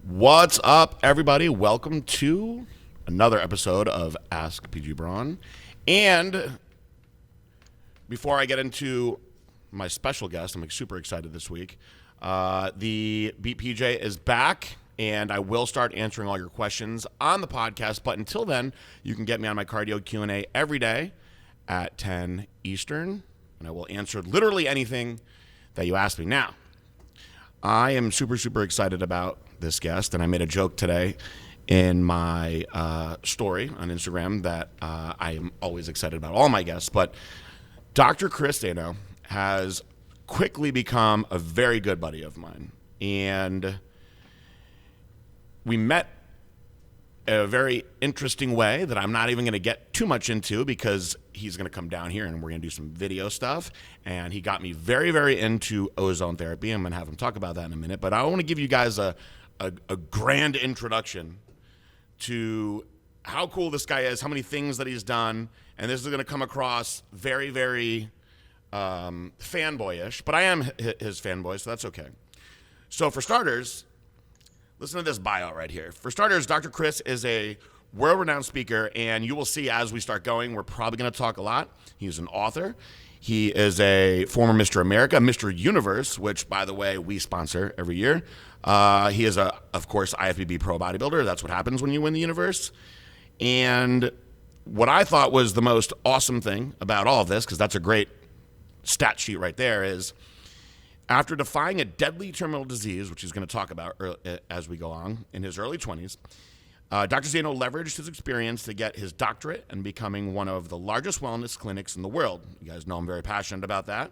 What's up, everybody? Welcome to another episode of Ask PG Braun. And before I get into my special guest, I'm super excited this week. The Beat PJ is back, and I will start answering all your questions on the podcast. But until then, you can get me on my cardio Q&A every day at 10 Eastern, and I will answer literally anything that you ask me. Now, I am super excited about this guest, and I made a joke today in my story on Instagram that I am always excited about all my guests, but Dr. Chris Zaino has quickly become a very good buddy of mine, and we met in a very interesting way that I'm not even going to get too much into because he's going to come down here and we're going to do some video stuff. And he got me very into ozone therapy. I'm going to have him talk about that in a minute. But I want to give you guys a grand introduction to how cool this guy is, how many things that he's done. And this is going to come across very fanboyish. But I am his fanboy, so that's okay. So for starters, listen to this bio right here. For starters, Dr. Chris is a world-renowned speaker, and you will see as we start going, we're probably going to talk a lot. He's an author. He is a former Mr. America, Mr. Universe, which, by the way, we sponsor every year. He is, of course, IFBB Pro bodybuilder. That's what happens when you win the universe. And what I thought was the most awesome thing about all of this, because that's a great stat sheet right there, is after defying a deadly terminal disease, which he's going to talk about as we go on, in his early 20s, Dr. Zaino leveraged his experience to get his doctorate and becoming one of the largest wellness clinics in the world. You guys know I'm very passionate about that.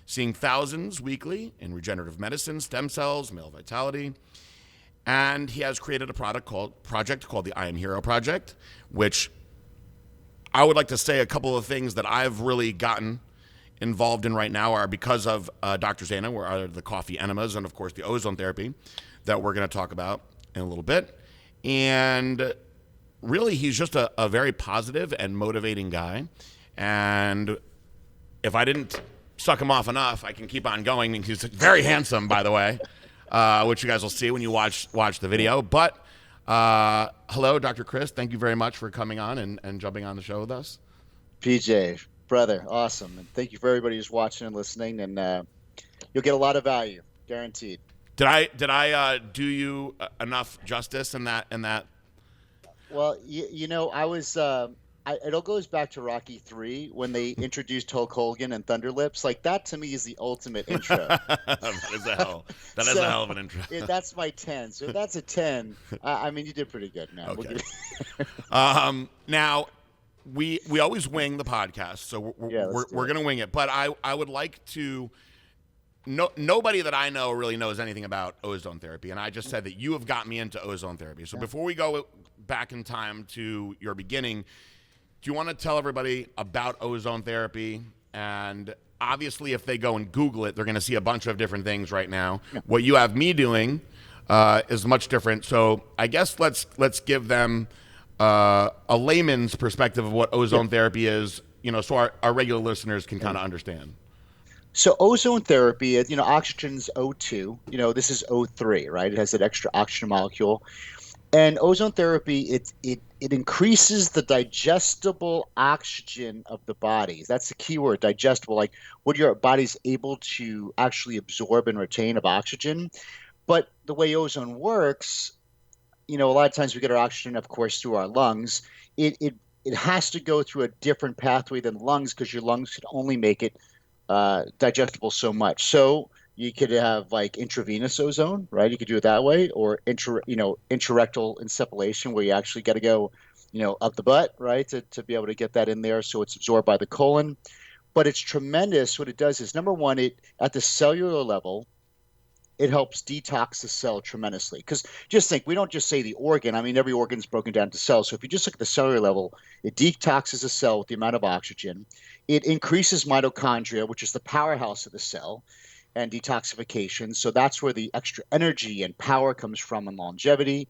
Seeing thousands weekly in regenerative medicine, stem cells, male vitality. And he has created a project called the IAmHeroProject, which I would like to say a couple of things that I've really gotten involved in right now are because of Dr. Zaino, are the coffee enemas and, of course, the ozone therapy that we're going to talk about in a little bit. And really, he's just a very positive and motivating guy. And if I didn't suck him off enough, I can keep on going. He's very handsome, by the way, which you guys will see when you watch the video. But hello, Dr. Chris. Thank you very much for coming on and jumping on the show with us. PJ, brother, awesome. And thank you for everybody who's watching and listening. And you'll get a lot of value, guaranteed. Did I do you enough justice in that? Well, I was. It all goes back to Rocky 3 when they introduced Hulk Hogan and Thunder Lips. Like that to me is the ultimate intro. That is a hell of an intro. That's my 10. So if that's a 10. I mean, you did pretty good, man. Okay. Now, we always wing the podcast, so we're gonna wing it. But I would like to. Nobody that I know really knows anything about ozone therapy, and I just said that you have got me into ozone therapy. So before we go back in time to your beginning, do you want to tell everybody about ozone therapy? And obviously, if they go and Google it, they're going to see a bunch of different things right now. Yeah. What you have me doing is much different. So I guess let's give them a layman's perspective of what ozone therapy is, so our regular listeners can kind of understand. So ozone therapy, oxygen's O2, this is O3, right? It has that extra oxygen molecule. And ozone therapy, it increases the digestible oxygen of the body. That's the key word, digestible, like what your body's able to actually absorb and retain of oxygen. But the way ozone works, a lot of times we get our oxygen, of course, through our lungs. It has to go through a different pathway than lungs because your lungs can only make it digestible so much. So you could have like intravenous ozone, right? You could do it that way, or intrarectal inseppellation, where you actually got to go, up the butt, right, to be able to get that in there, so it's absorbed by the colon. But it's tremendous. What it does is, number one, it at the cellular level, it helps detox the cell tremendously. Because just think, we don't just say the organ. I mean, every organ is broken down to cells. So if you just look at the cellular level, it detoxes the cell with the amount of oxygen. It increases mitochondria, which is the powerhouse of the cell, and detoxification. So that's where the extra energy and power comes from, and longevity.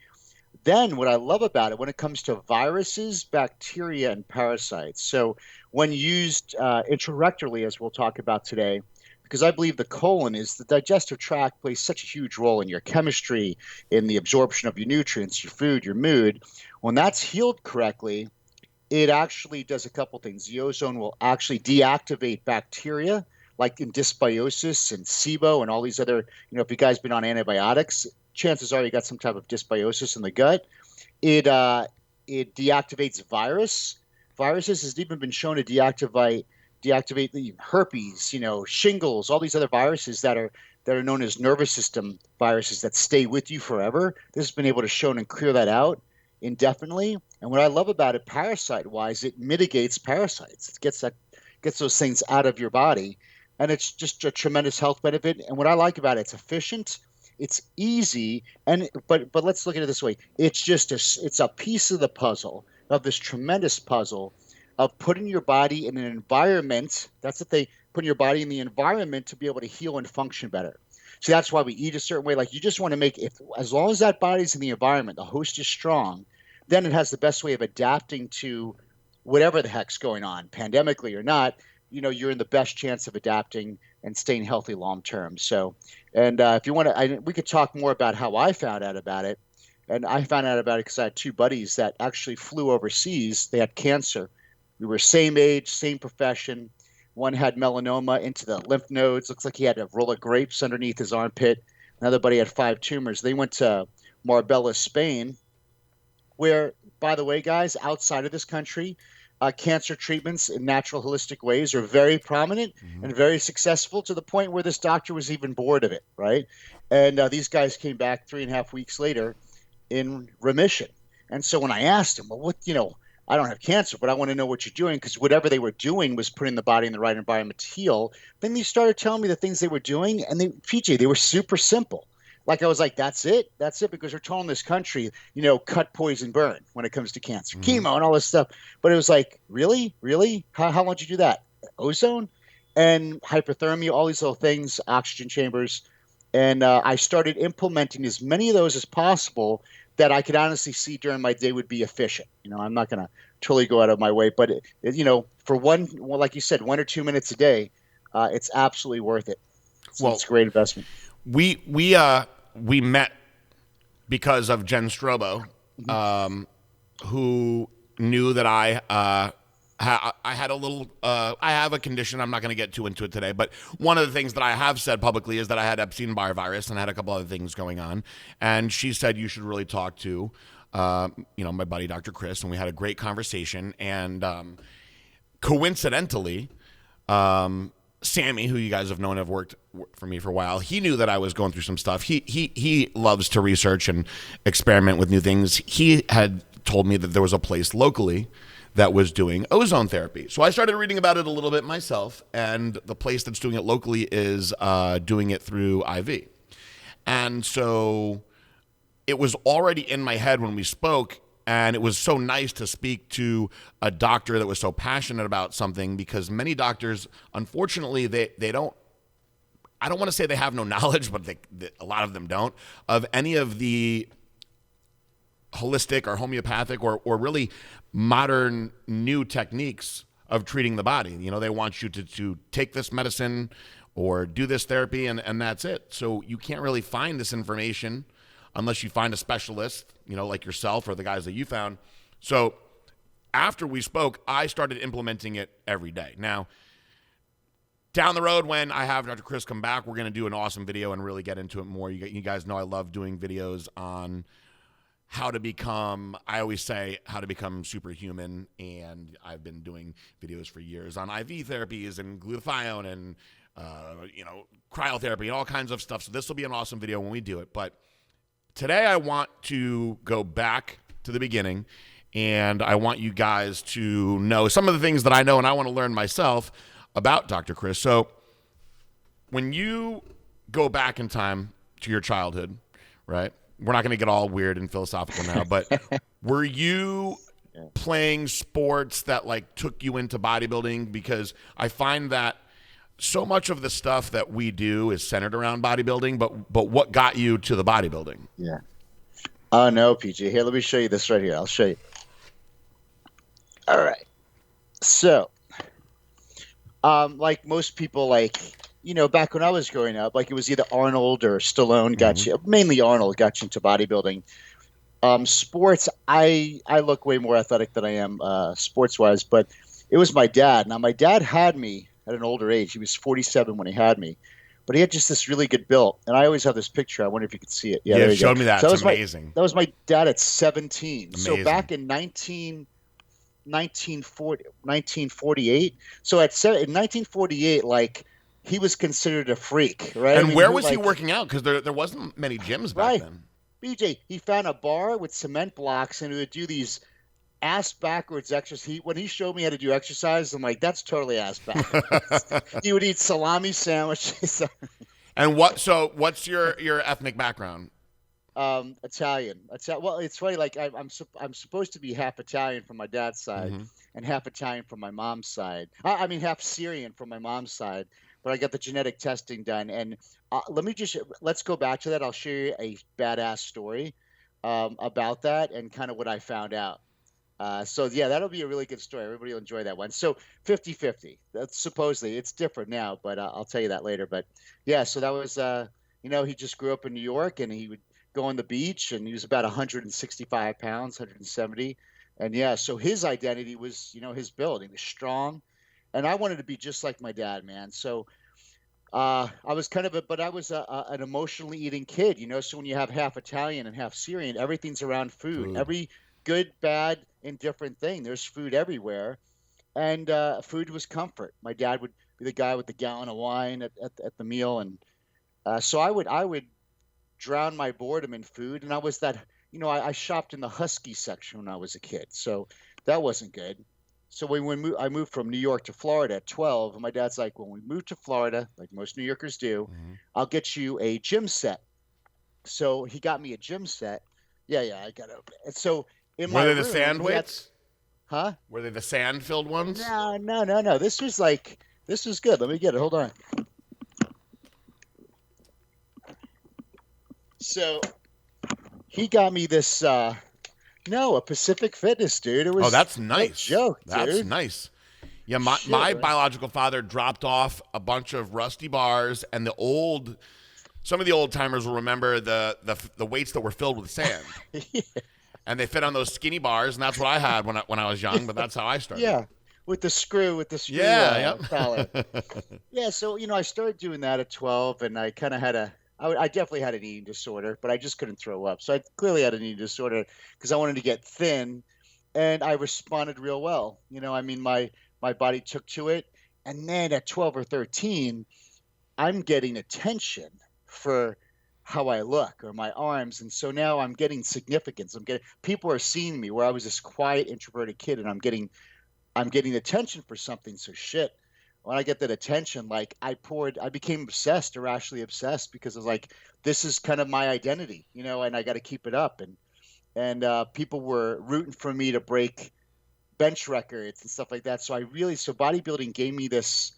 Then what I love about it, when it comes to viruses, bacteria, and parasites. So when used intrarectally, as we'll talk about today, because I believe the colon is the digestive tract plays such a huge role in your chemistry, in the absorption of your nutrients, your food, your mood. When that's healed correctly, it actually does a couple things. The ozone will actually deactivate bacteria like in dysbiosis and SIBO and all these other, if you guys been on antibiotics, chances are you got some type of dysbiosis in the gut. It deactivates viruses. Has even been shown to deactivate the herpes, shingles, all these other viruses that are known as nervous system viruses that stay with you forever. This has been able to show and clear that out indefinitely. And what I love about it, parasite wise, it mitigates parasites. It gets those things out of your body, and it's just a tremendous health benefit. And what I like about it, it's efficient, it's easy, and but let's look at it this way: it's a piece of the puzzle, of this tremendous puzzle of putting your body in an environment. That's the thing, putting your body in the environment to be able to heal and function better. So that's why we eat a certain way. Like, you just want to make it, as long as that body's in the environment, the host is strong, then it has the best way of adapting to whatever the heck's going on, pandemically or not. You're in the best chance of adapting and staying healthy long term. So, and if you want to, we could talk more about how I found out about it. And I found out about it because I had two buddies that actually flew overseas. They had cancer. We were same age, same profession. One had melanoma into the lymph nodes. Looks like he had a roll of grapes underneath his armpit. Another buddy had 5 tumors. They went to Marbella, Spain, where, by the way, guys, outside of this country, cancer treatments in natural holistic ways are very prominent and very successful, to the point where this doctor was even bored of it, right? And these guys came back 3.5 weeks later in remission. And so when I asked him, well, I don't have cancer, but I want to know what you're doing, because whatever they were doing was putting the body in the right environment to heal. Then they started telling me the things they were doing, and they were super simple. Like, I was like, that's it, because we're told in this country, cut, poison, burn when it comes to cancer, chemo and all this stuff. But it was like, really? How would you do that? Ozone and hyperthermia, all these little things, oxygen chambers. And I started implementing as many of those as possible that I could honestly see during my day would be efficient. I'm not going to totally go out of my way, but for like you said, 1 or 2 minutes a day, it's absolutely worth it. It's a great investment. We met because of Jen Strobo, who knew that I had a little. I have a condition. I'm not going to get too into it today, but one of the things that I have said publicly is that I had Epstein-Barr virus and had a couple other things going on. And she said you should really talk to, my buddy Dr. Chris, and we had a great conversation. And coincidentally, Sammy, who you guys have known, have worked for me for a while, he knew that I was going through some stuff. He loves to research and experiment with new things. He had told me that there was a place locally that was doing ozone therapy. So I started reading about it a little bit myself, and the place that's doing it locally is doing it through IV. And so it was already in my head when we spoke, and it was so nice to speak to a doctor that was so passionate about something, because many doctors, unfortunately, they don't, I don't want to say they have no knowledge, but a lot of them don't, of any of the holistic or homeopathic or really modern new techniques of treating the body. They want you to take this medicine or do this therapy, and that's it. So you can't really find this information unless you find a specialist, like yourself or the guys that you found. So after we spoke, I started implementing it every day. Now, down the road, when I have Dr. Chris come back, we're going to do an awesome video and really get into it more. You guys know I love doing videos on how to become, I always say, how to become superhuman. And I've been doing videos for years on IV therapies and glutathione and, cryotherapy and all kinds of stuff. So this will be an awesome video when we do it. But today I want to go back to the beginning, and I want you guys to know some of the things that I know and I want to learn myself about Dr. Chris. So when you go back in time to your childhood, right? We're not going to get all weird and philosophical now, but were you playing sports that took you into bodybuilding? Because I find that so much of the stuff that we do is centered around bodybuilding, but what got you to the bodybuilding? Yeah. Oh, no, PG. Here, let me show you this right here. I'll show you. All right. So, like most people, back when I was growing up, like it was either Arnold or Stallone got Mhm. you, mainly Arnold got you into bodybuilding. Sports, I look way more athletic than I am sports wise, but it was my dad. Now my dad had me at an older age. He was 47 when he had me, but he had just this really good build. And I always have this picture. I wonder if you could see it. Yeah, Yeah, there you go. showed me that. So It's amazing. that was my dad at 17. So Amazing. back in 1948. So in 1948, like he was considered a freak, right? I And mean, where who was he like working out? Because there wasn't many gyms back right? then. BJ, he found a bar with cement blocks and he would do these ass backwards exercises. When he showed me how to do exercise, I'm like, that's totally ass backwards. He would eat salami sandwiches. And what's your ethnic background? Italian. Well, it's funny. Like I'm supposed to be half Italian from my dad's side Hmm. and half Italian from my mom's side. I mean, half Syrian from my mom's side. But I got the genetic testing done, and let's go back to that. I'll share you a badass story about that and kind of what I found out. So yeah, that'll be a really good story. Everybody will enjoy that one. So 50-50. That's supposedly it's different now, but I'll tell you that later. But yeah, so that was he just grew up in New York and he would go on the beach and he was about 165 pounds, 170. And yeah, so his identity was, his build. He was strong. And I wanted to be just like my dad, man. So I was but I was an emotionally eating kid, So when you have half Italian and half Syrian, everything's around food. Food. Every good, bad, indifferent thing. There's food everywhere, and food was comfort. My dad would be the guy with the gallon of wine at the meal, and so I would drown my boredom in food. And I was that, I shopped in the Husky section when I was a kid, so that wasn't good. So I moved from New York to Florida at 12, and my dad's like, when we move to Florida, like most New Yorkers do, Hmm. I'll get you a gym set. So he got me a gym set. Yeah, yeah, I got it. And so in Were my they the room, sand he had, weights? huh? Were they the sand filled ones? No, no, no, no. This was good. Let me get it. Hold on. So he got me this, no, a Pacific Fitness, dude. It Oh, was that's no nice. joke, That's dude. nice. Yeah, my, Shit, my right? biological father dropped off a bunch of rusty bars, and some of the old timers will remember the weights that were filled with sand, and they fit on those skinny bars, and that's what I had when I was young. But that's how I started. Yeah, with the screw Yeah, collar. yep. Yeah, so I started doing that at 12, and I kind of I definitely had an eating disorder, but I just couldn't throw up. So I clearly had an eating disorder because I wanted to get thin, and I responded real well. I mean, my body took to it, and then at 12 or 13, I'm getting attention for how I look or my arms, and so now I'm getting significance. People are seeing me where I was this quiet, introverted kid, and I'm getting attention for something. So shit, when I get that attention, like I became obsessed, irrationally obsessed, because of like this is kind of my identity, and I got to keep it up. And people were rooting for me to break bench records and stuff like that. So bodybuilding gave me this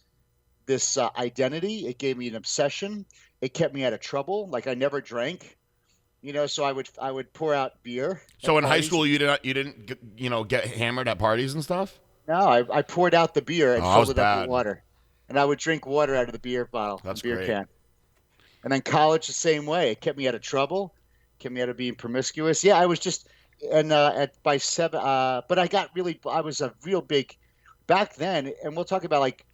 identity. It gave me an obsession. It kept me out of trouble. Like I never drank. So I would pour out beer So at in high parties. school, you didn't get hammered at parties and stuff. No, I poured out the beer Oh, and I filled was it up with bad. water, and I would drink water out of the beer bottle and That's beer great. can. And then college the same way. It kept me out of trouble, kept me out of being promiscuous. Yeah, I was just and at by seven. But I got really. I was a real big back then, and we'll talk about like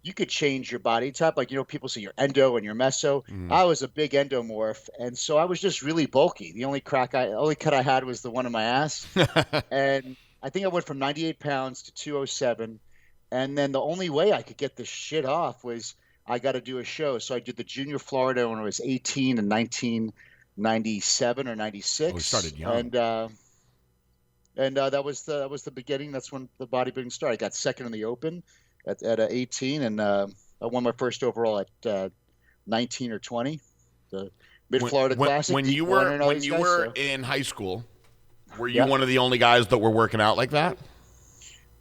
you could change your body type. Like people say you're endo and you're meso. Mhm. I was a big endomorph, and so I was just really bulky. The only cut I had was the one on my ass, and I think I went from 98 pounds to 207. And then the only way I could get this shit off was I got to do a show. So I did the Junior Florida when I was 18 in 1997 or Oh, we 96, started young. and that was the beginning. That's when the bodybuilding started. I got second in the Open at 18, and I won my first overall at 19 or 20, the Mid when, Florida when, Classic. when Deep you Warner were and all when these you guys. were So in high school, were you yeah. one of the only guys that were working out like that?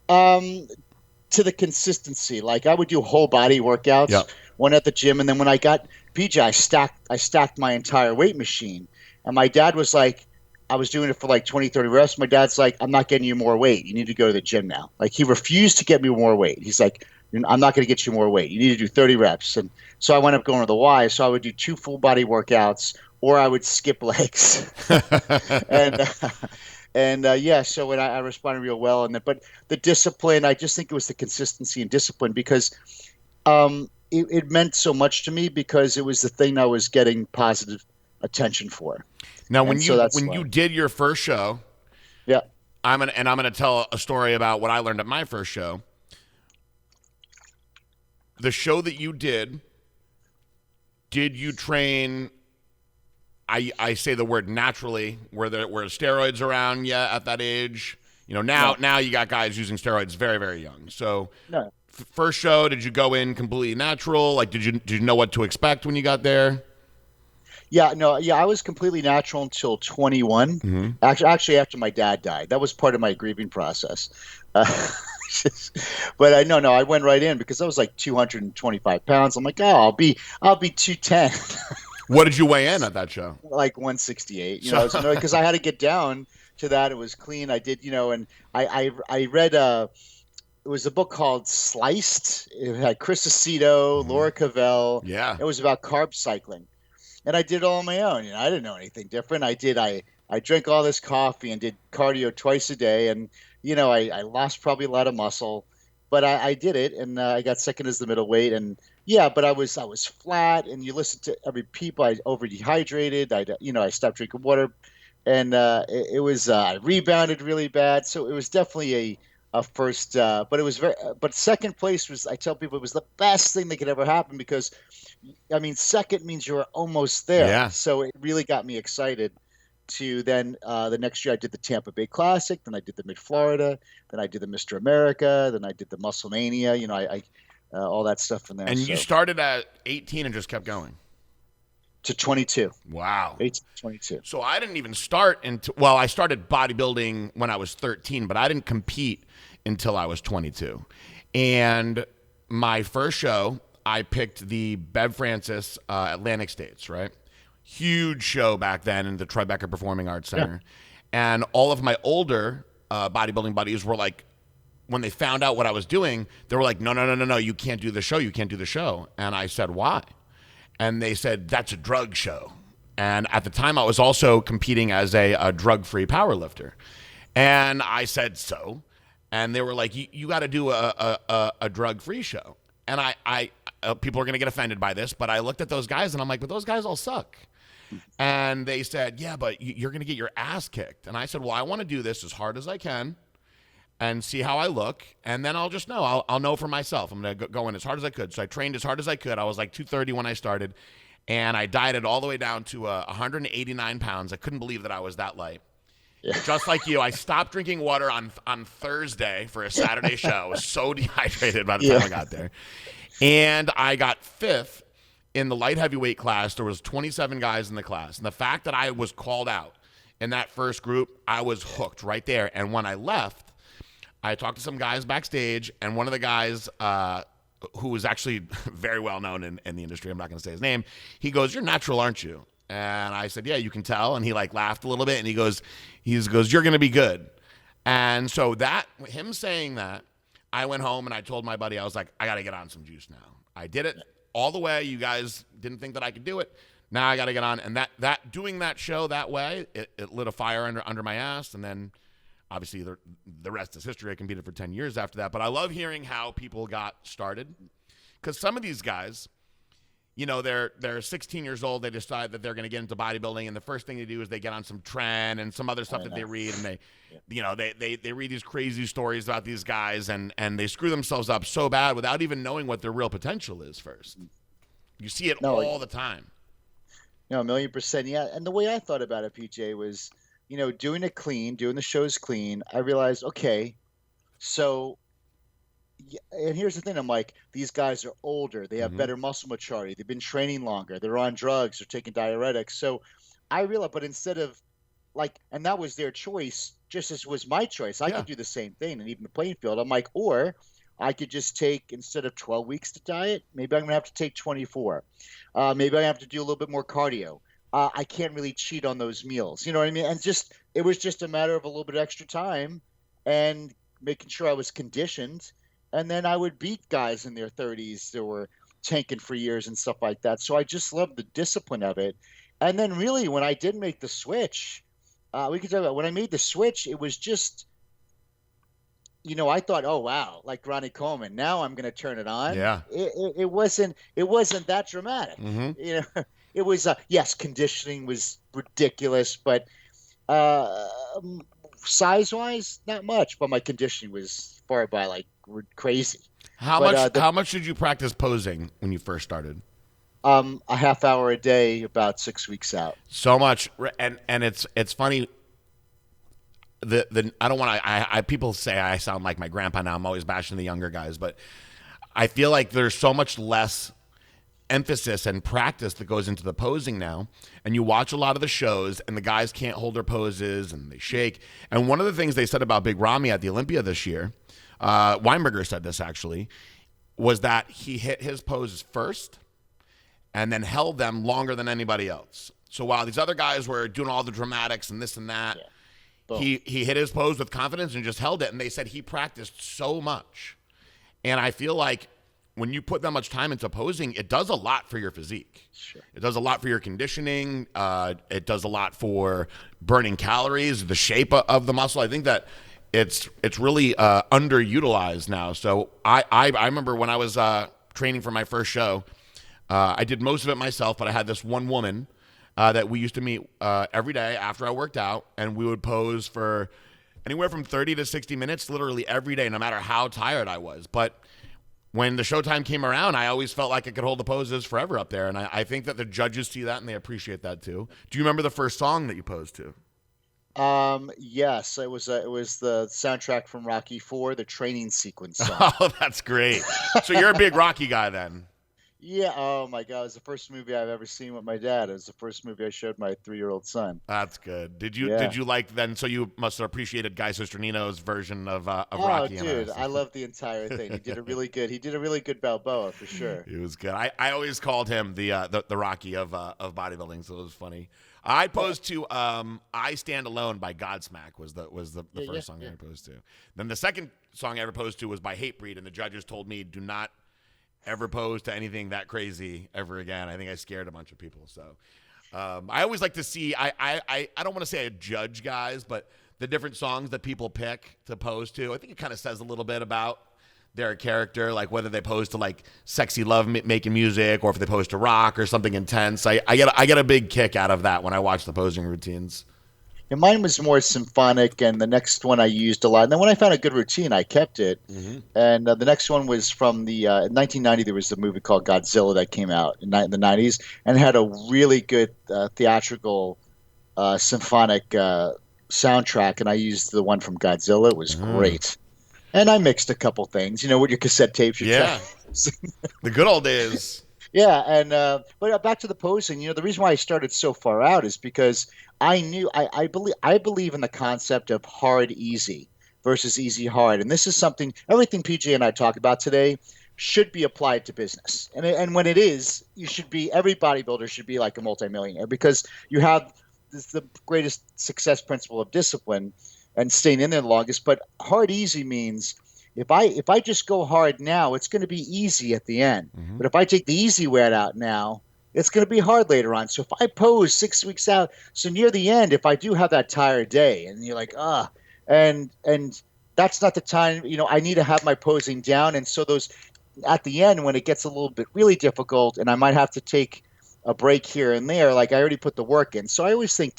Um, to the consistency. Like I would do whole body workouts, Yep. one at the gym, and then when I got PJ, I stacked my entire weight machine. And my dad was like, I was doing it for like 20, 30 reps. My dad's like, I'm not getting you more weight. You need to go to the gym now. Like he refused to get me more weight. He's like, I'm not going to get you more weight. You need to do 30 reps. And so I went up going to the Y. So I would do 2 full body workouts, or I would skip legs. and yeah, so when I responded real well. And then, but the discipline, I just think it was the consistency and discipline, because it meant so much to me, because it was the thing I was getting positive attention for. Now, when you did your first show, yeah, I'm gonna tell a story about what I learned at my first show. The show that you did you train? I say the word naturally. Were steroids around yet at that age? Now you got guys using steroids very, very young. So no. First show, did you go in completely natural? Like, did you know what to expect when you got there? Yeah, no, yeah, I was completely natural until 21. Mm-hmm. Actually, after my dad died, that was part of my grieving process. But I went right in, because I was like 225 pounds. I'm like, oh, I'll be 210. What did you weigh in at that show? Like 168. Because I had to get down to that. It was clean. I did, and I read it was a book called Sliced. It had Chris Aceto, Mm-hmm. Laura Cavell. Yeah, it was about carb cycling. And I did it all on my own. I didn't know anything different. I drank all this coffee and did cardio twice a day. And, I lost probably a lot of muscle, but I did it. And I got second as the middleweight. And yeah, but I was flat. And you listen to every peep. I over dehydrated. I stopped drinking water, and it was I rebounded really bad. So it was definitely a first, but it was but second place was, I tell people, it was the best thing that could ever happen, because second means you're almost there. Yeah. So it really got me excited to then the next year I did the Tampa Bay Classic, then I did the Mid-Florida, then I did the Mr. America, then I did the Muscle Mania, I all that stuff from there. And you started at 18 and just kept going? To 22. Wow. 18 to 22. So I didn't even start well, I started bodybuilding when I was 13, but I didn't compete until I was 22. And my first show, I picked the Bev Francis Atlantic States, right? Huge show back then in the Tribeca Performing Arts Center. Yeah. And all of my older bodybuilding buddies were like, when they found out what I was doing, they were like, no, you can't do the show. You can't do the show. And I said, why? And they said, that's a drug show. And at the time, I was also competing as a drug-free powerlifter. And I said, so? And they were like, you got to do a drug-free show. And I people are going to get offended by this, but I looked at those guys, and I'm like, but those guys all suck. And they said, yeah, but you're going to get your ass kicked. And I said, well, I want to do this as hard as I can and see how I look, and then I'll just know. I'll know for myself. I'm going to go in as hard as I could. So I trained as hard as I could. I was like 230 when I started, and I dieted all the way down to 189 pounds. I couldn't believe that I was that light. Yeah. Just like you, I stopped drinking water on Thursday for a Saturday show. I was so dehydrated by the time I got there. And I got fifth in the light heavyweight class. There was 27 guys in the class. And the fact that I was called out in that first group, I was hooked right there. And when I left, I talked to some guys backstage, and one of the guys who was actually very well known in the industry, I'm not going to say his name, he goes, "You're natural, aren't you?" And I said, "Yeah, you can tell." And he laughed a little bit, and he goes, "You're going to be good." And so him saying that, I went home and I told my buddy, I was like, I got to get on some juice now. I did it all the way. You guys didn't think that I could do it. Now I got to get on. And that doing that show that way, it lit a fire under my ass. And then obviously the rest is history. I competed for 10 years after that. But I love hearing how people got started, because some of these guys, they're 16 years old. They decide that they're going to get into bodybuilding, and the first thing they do is they get on some trend and some other stuff that they read, and they read these crazy stories about these guys, and they screw themselves up so bad without even knowing what their real potential is first. You see it all the time. No, 1,000,000%. Yeah, and the way I thought about it, PJ, was, doing it clean, doing the shows clean. I realized, okay, so. Yeah, and here's the thing. I'm like, these guys are older. They have better muscle maturity. They've been training longer. They're on drugs. They're taking diuretics. So I realized, but instead of and that was their choice, just as was my choice. I could do the same thing and even the playing field. I'm like, or I could just take, instead of 12 weeks to diet, maybe I'm going to have to take 24. Maybe I have to do a little bit more cardio. I can't really cheat on those meals. You know what I mean? And it was just a matter of a little bit extra time and making sure I was conditioned. and then I would beat guys in their 30s that were tanking for years and stuff like that. So I just loved the discipline of it. And then really, when I did make the switch, we could talk about when I made the switch, it was just, I thought, oh wow, like Ronnie Coleman. Now I'm going to turn it on. Yeah. It wasn't that dramatic. It was yes, conditioning was ridiculous, but size wise, not much. But my conditioning was far by like crazy. How much did you practice posing when you first started? A half hour a day, about 6 weeks out. So much, and it's funny. I don't want to. I people say I sound like my grandpa now. I'm always bashing the younger guys, but I feel like there's so much less emphasis and practice that goes into the posing now. And you watch a lot of the shows, and the guys can't hold their poses, and they shake. And one of the things they said about Big Ramy at the Olympia this year, Weinberger said this actually, was that he hit his poses first, and then held them longer than anybody else. So while these other guys were doing all the dramatics and this and that. Yeah. He hit his pose with confidence and just held it. And they said he practiced so much. And I feel like when you put that much time into posing, it does a lot for your physique. Sure. It does a lot for your conditioning. It does a lot for burning calories, the shape of the muscle. I think that it's really underutilized now. So I remember when I was training for my first show, I did most of it myself, but I had this one woman that we used to meet every day after I worked out, and we would pose for anywhere from 30 to 60 minutes, literally every day, no matter how tired I was. But when the showtime came around, I always felt like I could hold the poses forever up there, and I think that the judges see that, and they appreciate that too. Do you remember the first song that you posed to? Yes, it was the soundtrack from Rocky IV, the training sequence song. Oh, that's great. So you're a big Rocky guy then. Yeah. Oh my God! It was the first movie I've ever seen with my dad. It was the first movie I showed my 3-year-old son. That's good. Did you like then? So you must have appreciated Guy Cisternino's version of Rocky. Oh, dude, I love the entire thing. He did a really good Balboa for sure. He was good. I always called him the Rocky of bodybuilding, so it was funny. I posed to "I Stand Alone" by Godsmack was the first song I ever posed to. Then the second song I ever posed to was by Hatebreed, and the judges told me do not ever pose to anything that crazy ever again. I think I scared a bunch of people. So I always like to see, I don't want to say I judge guys, but the different songs that people pick to pose to, I think it kind of says a little bit about their character, like whether they pose to like sexy love making music or if they pose to rock or something intense. I get a big kick out of that when I watch the posing routines. And mine was more symphonic, and the next one I used a lot. And then when I found a good routine, I kept it. Mm-hmm. And the next one was from the 1990. There was a movie called Godzilla that came out in the 90s, and had a really good theatrical symphonic soundtrack. And I used the one from Godzilla. It was great. And I mixed a couple things, with your cassette tapes. The good old days. Yeah, and but back to the posing. The reason why I started so far out is because I knew I believe in the concept of hard easy versus easy hard, and this is something everything PJ and I talk about today should be applied to business. And when it is, every bodybuilder should be like a multimillionaire because you have the greatest success principle of discipline and staying in there the longest. But hard easy means if I just go hard now, it's going to be easy at the end. Mm-hmm. But if I take the easy way out now, it's going to be hard later on. So if I pose 6 weeks out, so near the end, if I do have that tired day and you're like, and that's not the time, I need to have my posing down. And so those at the end, when it gets a little bit really difficult and I might have to take a break here and there, like I already put the work in. So I always think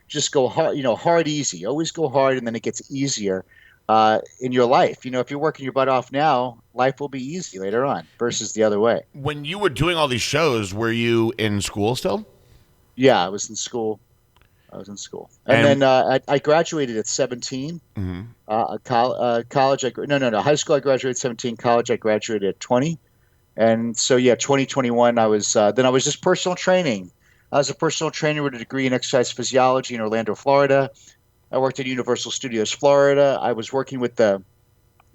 just go hard, hard, easy, always go hard. And then it gets easier. In your life, if you're working your butt off now, life will be easy later on versus the other way. When you were doing all these shows, were you in school still? Yeah, I was in school. And then I graduated at 17. Mm-hmm. College, high school I graduated at 17. College I graduated at 20. And so 2021 I was just personal training. I was a personal trainer with a degree in exercise physiology in Orlando, Florida. I worked at Universal Studios, Florida. I was working with the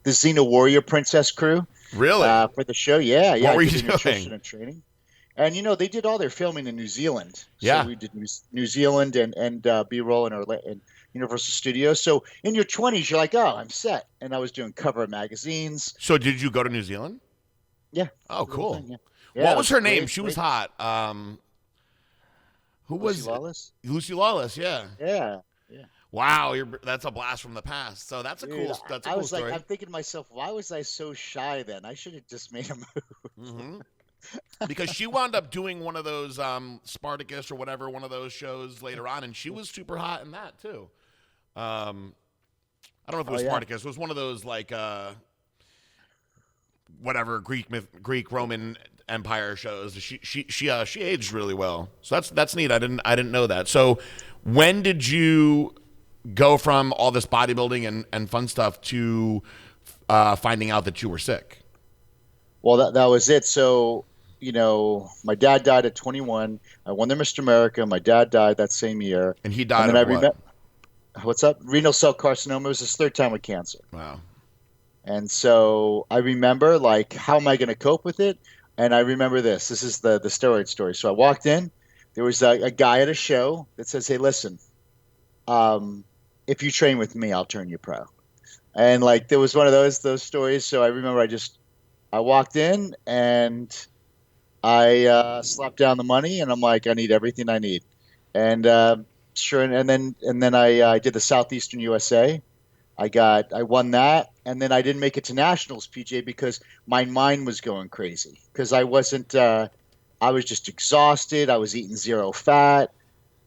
Xena Warrior Princess crew. Really? For the show, yeah. What were you doing? Nutrition and training. And they did all their filming in New Zealand. So Yeah. we did New Zealand and B-roll in Universal Studios. So in your 20s, you're like, oh, I'm set. And I was doing cover magazines. So did you go to New Zealand? Yeah, Oh, the whole cool. thing. Yeah, yeah, What it was was her name? great, She was great. hot. Who Lucy was Lawless. Lucy Lawless? Yeah. Yeah, yeah. Wow, that's a blast from the past. So that's a Dude, cool that's a I cool was like, story. I'm thinking to myself, why was I so shy then? I should have just made a move. Hmm. Because she wound up doing one of those Spartacus or whatever, one of those shows later on, and she was super hot in that too. I don't know if it Oh was yeah. Spartacus. It was one of those like whatever Greek Roman Empire shows. She aged really well. So that's neat. I didn't know that. So when did you go from all this bodybuilding and fun stuff to finding out that you were sick? Well, that was it. So, my dad died at 21. I won the Mr. America. My dad died that same year. And he And died then I of what? remember, what's up? Renal cell carcinoma. It was his third time with cancer. Wow. And so I remember, like, how am I going to cope with it? And I remember this. This is the steroid story. So I walked in. There was a guy at a show that says, "Hey, listen, if you train with me, I'll turn you pro." And like, there was one of those stories. So I remember I walked in and I slapped down the money, and I'm like, I need everything I need. And sure, and then I did the Southeastern USA. I won that, and then I didn't make it to nationals, PJ, because my mind was going crazy because I wasn't. I was just exhausted. I was eating zero fat.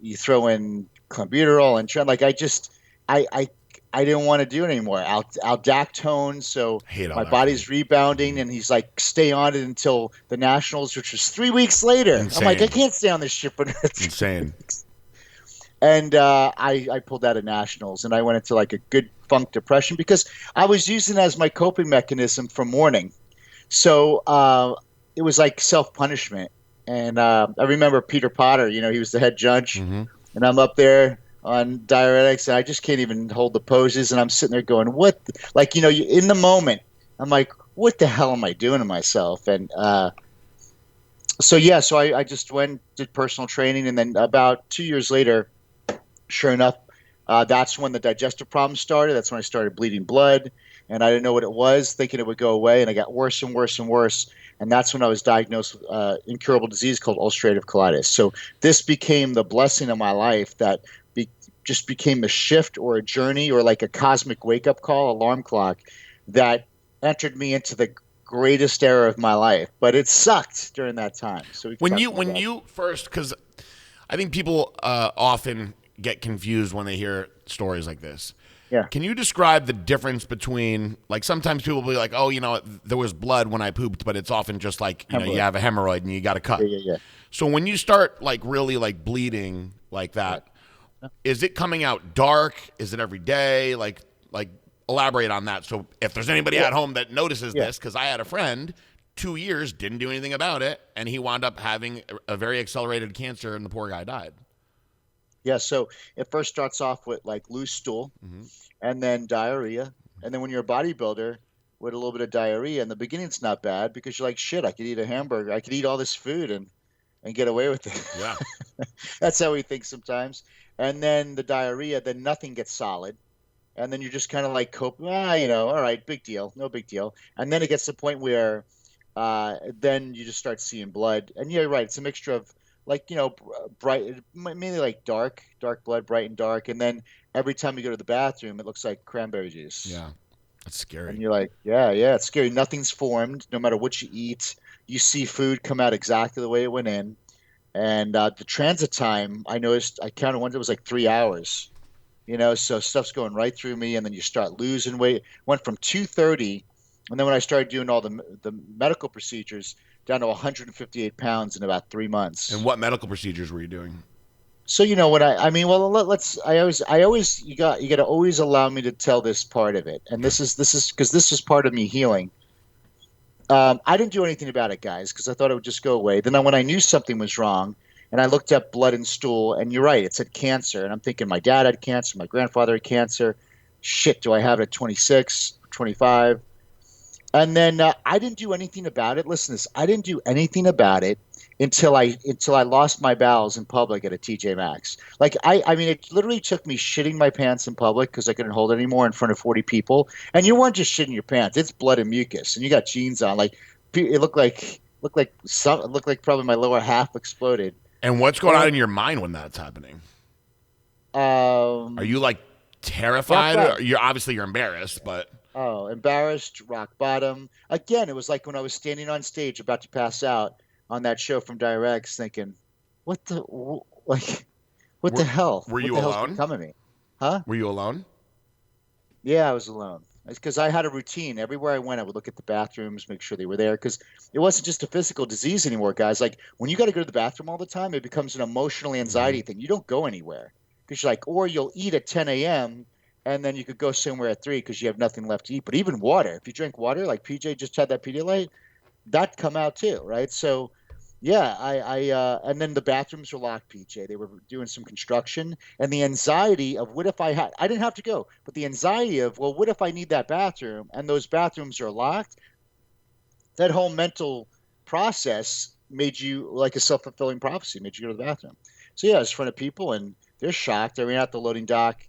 You throw in clenbuterol and trend, like I I didn't want to do it anymore. Aldactone, so Hate all my that. body's rebounding, and he's like, stay on it until the nationals, which was 3 weeks later. I'm like, I Insane. can't stay on this shit for another three Insane. weeks. And I pulled out of nationals, and I went into like a good funk depression because I was using it as my coping mechanism for mourning. So it was like self punishment. And I remember Peter Potter. He was the head judge, Hmm. and I'm up there on diuretics, and I just can't even hold the poses. And I'm sitting there going, "What?" Like, in the moment, I'm like, "What the hell am I doing to myself?" And so yeah, so I just went did personal training, and then about 2 years later, sure enough, that's when the digestive problems started. That's when I started bleeding blood, and I didn't know what it was, thinking it would go away, and I got worse and worse and worse. And that's when I was diagnosed with incurable disease called ulcerative colitis. So this became the blessing of my life that just became a shift or a journey or like a cosmic wake-up call, alarm clock that entered me into the greatest era of my life. But it sucked during that time. So we can When talk you about when that. you first, because I think people often get confused when they hear stories like this. Yeah. Can you describe the difference between, like, sometimes people will be like, oh, there was blood when I pooped, but it's often just like, you Hemorrhoid. have a hemorrhoid and you got to cut. Yeah, yeah, So when you start like really like bleeding like that, yeah. is it coming out dark? Is it every day? Like elaborate on that. So if there's anybody Yeah. at home that notices Yeah. this, because I had a friend, 2 years, didn't do anything about it, and he wound up having a very accelerated cancer, and the poor guy died. Yeah, so it first starts off with like loose stool Hmm. and then diarrhea. And then when you're a bodybuilder with a little bit of diarrhea, in the beginning it's not bad because you're like, shit, I could eat a hamburger. I could eat all this food and get away with it. Yeah. That's how we think sometimes. And then the diarrhea, then nothing gets solid. And then you're just kind of like cope, all right, big deal, no big deal. And then it gets to the point where then you just start seeing blood. And you're right, it's a mixture of like, bright, mainly like dark blood, bright and dark. And then every time you go to the bathroom, it looks like cranberry juice. Yeah. That's scary. And you're like, yeah, it's scary. Nothing's formed, no matter what you eat. You see food come out exactly the way it went in. And the transit time, I counted once, it was like 3 hours. So stuff's going right through me, and then you start losing weight. Went from 230, and then when I started doing all the medical procedures, down to 158 pounds in about 3 months. And what medical procedures were you doing? So what I mean, well, let's. I always you got to always allow me to tell this part of it, and this is because this is part of me healing. I didn't do anything about it, guys, because I thought it would just go away. Then when I knew something was wrong, and I looked up blood and stool, and you're right, it said cancer, and I'm thinking my dad had cancer, my grandfather had cancer. Shit, do I have it at 26, 25? And then I didn't do anything about it. Listen to this. I didn't do anything about it until I lost my bowels in public at a TJ Maxx. Like I mean, it literally took me shitting my pants in public because I couldn't hold it anymore in front of 40 people. And you weren't just shitting your pants; it's blood and mucus, and you got jeans on. Like it looked like probably my lower half exploded. And what's going on And in your mind when that's happening? Are um, you like rock terrified? Or bottom. you're embarrassed, but Oh, embarrassed, rock bottom. Again, it was like when I was standing on stage about to pass out on that show from Directs, thinking, "What the like? What the were, hell? were What you the hell's alone? become of me?" Huh? Were you alone? Yeah, I was alone. It's because I had a routine. Everywhere I went, I would look at the bathrooms, make sure they were there. Because it wasn't just a physical disease anymore, guys. Like when you got to go to the bathroom all the time, it becomes an emotional Hmm. anxiety thing. You don't go anywhere because you're like, or you'll eat at 10 a.m. and then you could go somewhere at 3 because you have nothing left to eat. But even water, if you drink water, like PJ just had that Pedialyte, that come out too, right? So yeah, and then the bathrooms were locked, PJ. They were doing some construction, and the anxiety of what if I didn't have to go, but the anxiety of, well, what if I need that bathroom and those bathrooms are locked? That whole mental process made you like a self-fulfilling prophecy, made you go to the bathroom. So yeah, I was in front of people, and they're shocked. I ran out the loading dock,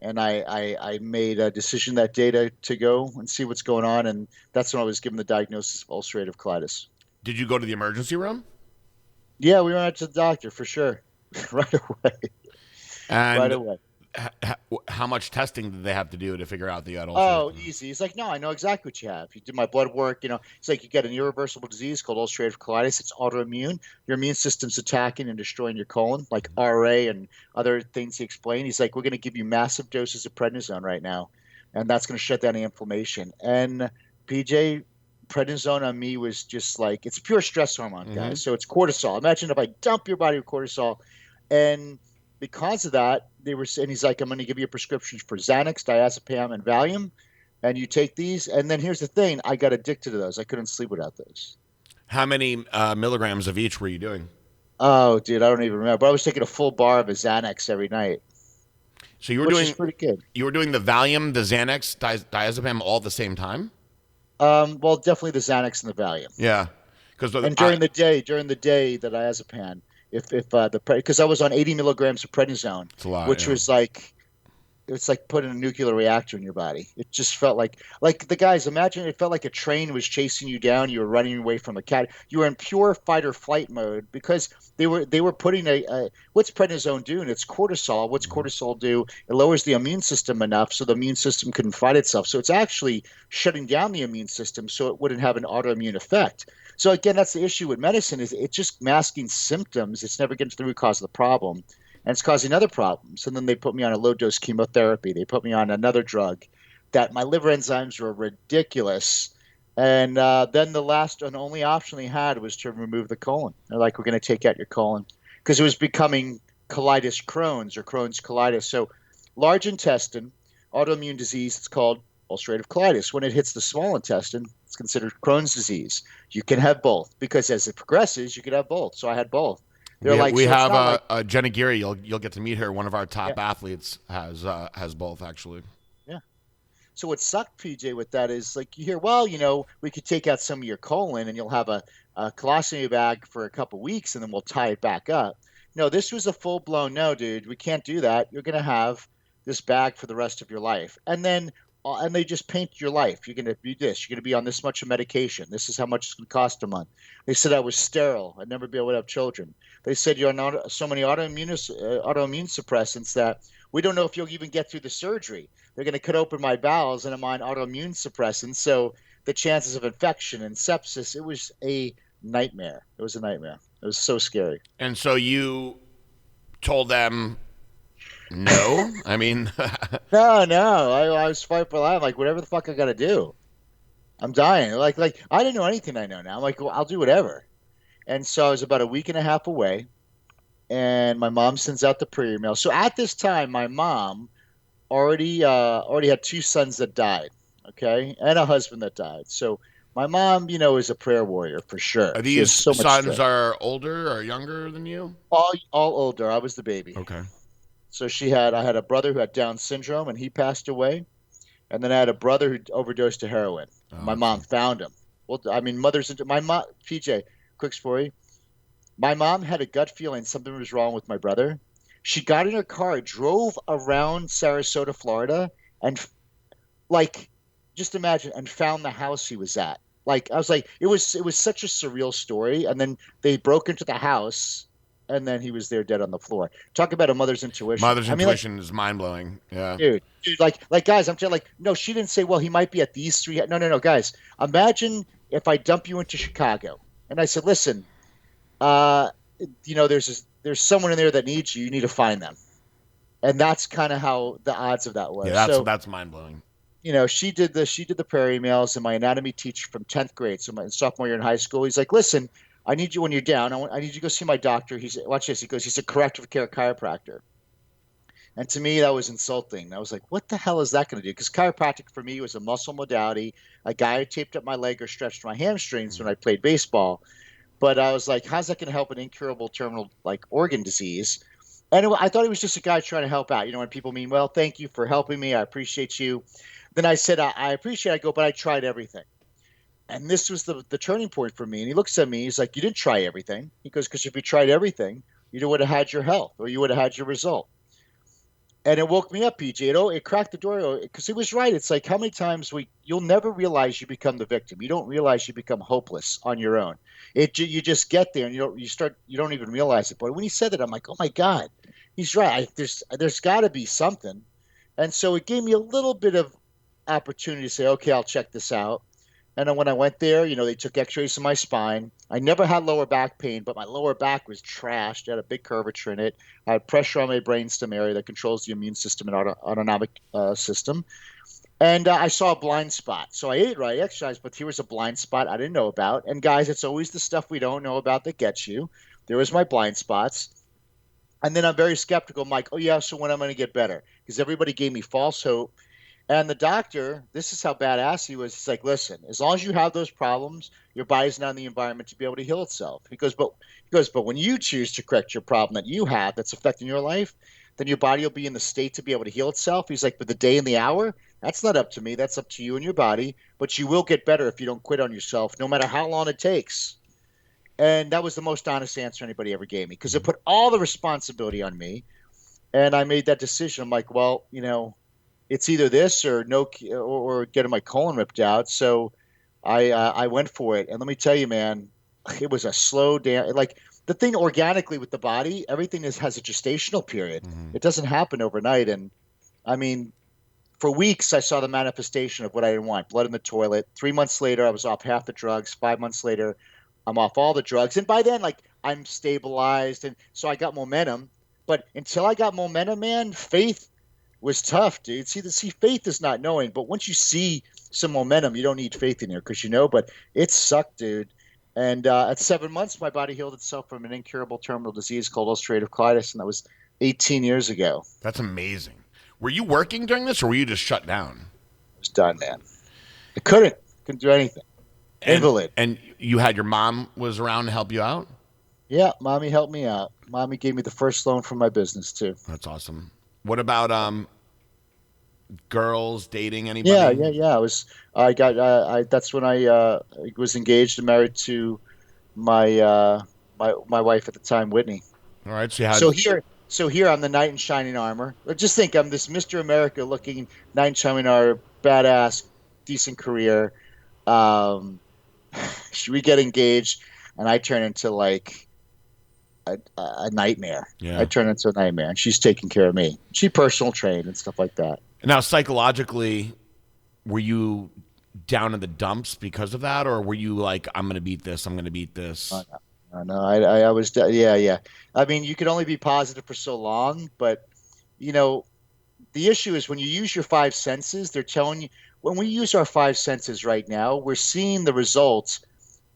and I made a decision that day to go and see what's going on, and that's when I was given the diagnosis of ulcerative colitis. Did you go to the emergency room? Yeah, we went out to the doctor for sure. Right away. Right And away. how much testing did they have to do to figure out the ulcerative? Oh, easy. He's like, no, I know exactly what you have. You did my blood work. He's like, you got an irreversible disease called ulcerative colitis. It's autoimmune. Your immune system's attacking and destroying your colon, like RA and other things he explained. He's like, we're going to give you massive doses of prednisone right now, and that's going to shut down the inflammation. And PJ, prednisone on me was just like, it's pure stress hormone, Hmm. guys. So it's cortisol. Imagine if I dump your body with cortisol. And because of that, they were saying, he's like, I'm going to give you a prescription for Xanax, diazepam, and Valium, and you take these. And then here's the thing: I got addicted to those. I couldn't sleep without those. How many milligrams of each were you doing? Oh, dude, I don't even remember. But I was taking a full bar of a Xanax every night, So you were which is doing pretty good. the Valium, the Xanax, diazepam all at the same time? Well, definitely the Xanax and the Valium. Yeah, because And I during the day, the diazepam. If the because I was on 80 milligrams of prednisone, it's a lot. which Yeah. was like it's like putting a nuclear reactor in your body. It just felt like the guys, imagine it felt like a train was chasing you down. You were running away from a cat. You were in pure fight or flight mode because they were putting what's prednisone doing? It's cortisol. What's Mhm. cortisol do? It lowers the immune system enough so the immune system couldn't fight itself. So it's actually shutting down the immune system so it wouldn't have an autoimmune effect. So again, that's the issue with medicine is it's just masking symptoms. It's never getting to the root cause of the problem, and it's causing other problems. And then they put me on a low dose chemotherapy. They put me on another drug that my liver enzymes were ridiculous. And then the last and only option they had was to remove the colon. They're like, we're going to take out your colon because it was becoming colitis Crohn's or Crohn's colitis. So large intestine, autoimmune disease, it's called ulcerative colitis. When it hits the small intestine, it's considered Crohn's disease. You can have both because as it progresses, you can have both. So I had both. They're like, We so it's have not like, Jenna Geary. You'll get to meet her. One of our yeah, top athletes has both actually. yeah. So what sucked, PJ, with that is like you hear, well, we could take out some of your colon and you'll have a colostomy bag for a couple weeks and then we'll tie it back up. No, this was a full blown no, dude. We can't do that. You're gonna have this bag for the rest of your life, and they just paint your life. You're gonna be this. You're gonna be on this much of medication. This is how much it's gonna cost a month. They said I was sterile. I'd never be able to have children. They said you're on so many autoimmune suppressants that we don't know if you'll even get through the surgery. They're going to cut open my bowels and I'm on autoimmune suppressants. So the chances of infection and sepsis, it was a nightmare. It was a nightmare. It was so scary. And so you told them no. I mean, No, no. I was fighting for life. Like, whatever the fuck I got to do. I'm dying. Like I didn't know anything I know now. I'm like, well, I'll do whatever. And so I was about a week and a half away. And my mom sends out the pre-email. So at this time, my mom already had two sons that died, okay, and a husband that died. So my mom, is a prayer warrior for sure. are She has these so much sons strength. are older or younger than you? All older. I was the baby. Okay. So I had a brother who had Down syndrome and he passed away, and then I had a brother who overdosed to heroin. Oh, My that's mom found him. Well, I mean, mothers into my mom. PJ, quick story. My mom had a gut feeling something was wrong with my brother. She got in her car, drove around Sarasota, Florida, and like, just imagine, and found the house he was at. Like, I was like, it was such a surreal story. And then they broke into the house, and then he was there dead on the floor. Talk about a mother's intuition. Mother's I mean, like, intuition is mind blowing. Yeah. dude, like, guys, I'm telling, like, no, she didn't say, well, he might be at these three. No, no, no, guys. Imagine if I dump you into Chicago, and I said, listen, uh, there's someone in there that needs you. You need to find them, and that's kind of how the odds of that Yeah, was. that's So, that's mind blowing. she did the prairie mails, and my anatomy teacher from 10th grade, so my sophomore year in high school, he's like, listen, I need you when you're down. I need you to go see my doctor. Watch this. He goes, he's a corrective care chiropractor. And to me, that was insulting. I was like, what the hell is that going to do? Because chiropractic for me was a muscle modality. A guy who taped up my leg or stretched my hamstrings when I played baseball. But I was like, how's that going to help an incurable terminal like organ disease? And I thought he was just a guy trying to help out. When people mean, well, thank you for helping me. I appreciate you. Then I said, I appreciate it. I go, but I tried everything. And this was the turning point for me. And he looks at me. He's like, you didn't try everything. He goes, because if you tried everything, you would have had your health or you would have had your result. And it woke me up, PJ. It cracked the door because he was right. It's like how many times you'll never realize you become the victim. You don't realize you become hopeless on your own. You just get there and you don't even realize it. But when he said that, I'm like, oh my God, he's right. There's got to be something. And so it gave me a little bit of opportunity to say, okay, I'll check this out. And then when I went there, they took x-rays of my spine. I never had lower back pain, but my lower back was trashed. It had a big curvature in it. I had pressure on my brainstem area that controls the immune system and autonomic system. And I saw a blind spot. So I ate right, I exercised, but here was a blind spot I didn't know about. And guys, it's always the stuff we don't know about that gets you. There was my blind spots. And then I'm very skeptical. I'm like, oh yeah, so when am I going to get better? Because everybody gave me false hope. And the doctor, this is how badass he was. He's like, listen, as long as you have those problems, your body's not in the environment to be able to heal itself. But when you choose to correct your problem that you have that's affecting your life, then your body will be in the state to be able to heal itself. He's like, but the day and the hour, that's not up to me. That's up to you and your body. But you will get better if you don't quit on yourself, no matter how long it takes. And that was the most honest answer anybody ever gave me because it put all the responsibility on me. And I made that decision. I'm like, well, it's either this or getting my colon ripped out. So I went for it. And let me tell you, man, it was a slow down. Like the thing organically with the body, everything has a gestational period. Mm-hmm. It doesn't happen overnight. And I mean, for weeks, I saw the manifestation of what I didn't want, blood in the toilet. 3 months later, I was off half the drugs. 5 months later, I'm off all the drugs. And by then, like I'm stabilized. And so I got momentum. But until I got momentum, man, faith was tough, dude. See, faith is not knowing, but once you see some momentum, you don't need faith in there because but it sucked, dude. And at 7 months, my body healed itself from an incurable terminal disease called ulcerative colitis, and that was 18 years ago. That's amazing. Were you working during this, or were you just shut down? I was done, man. I couldn't do anything. Invalid. And you had your mom was around to help you out? Yeah, mommy helped me out. Mommy gave me the first loan for my business too. That's awesome. What about girls dating anybody? Yeah. That's when I was engaged and married to my my wife at the time, Whitney. All right. So here I'm the knight in shining armor. Just think I'm this Mr. America looking knight in shining armor, badass, decent career. We get engaged, and I turn into like a nightmare. Yeah. I turn into a nightmare, and she's taking care of me. She personal trained and stuff like that. Now, psychologically, were you down in the dumps because of that, or were you like, I'm going to beat this, I'm going to beat this? No, I was, yeah. I mean, you can only be positive for so long, but, the issue is when you use your five senses, they're telling you, when we use our five senses right now, we're seeing the results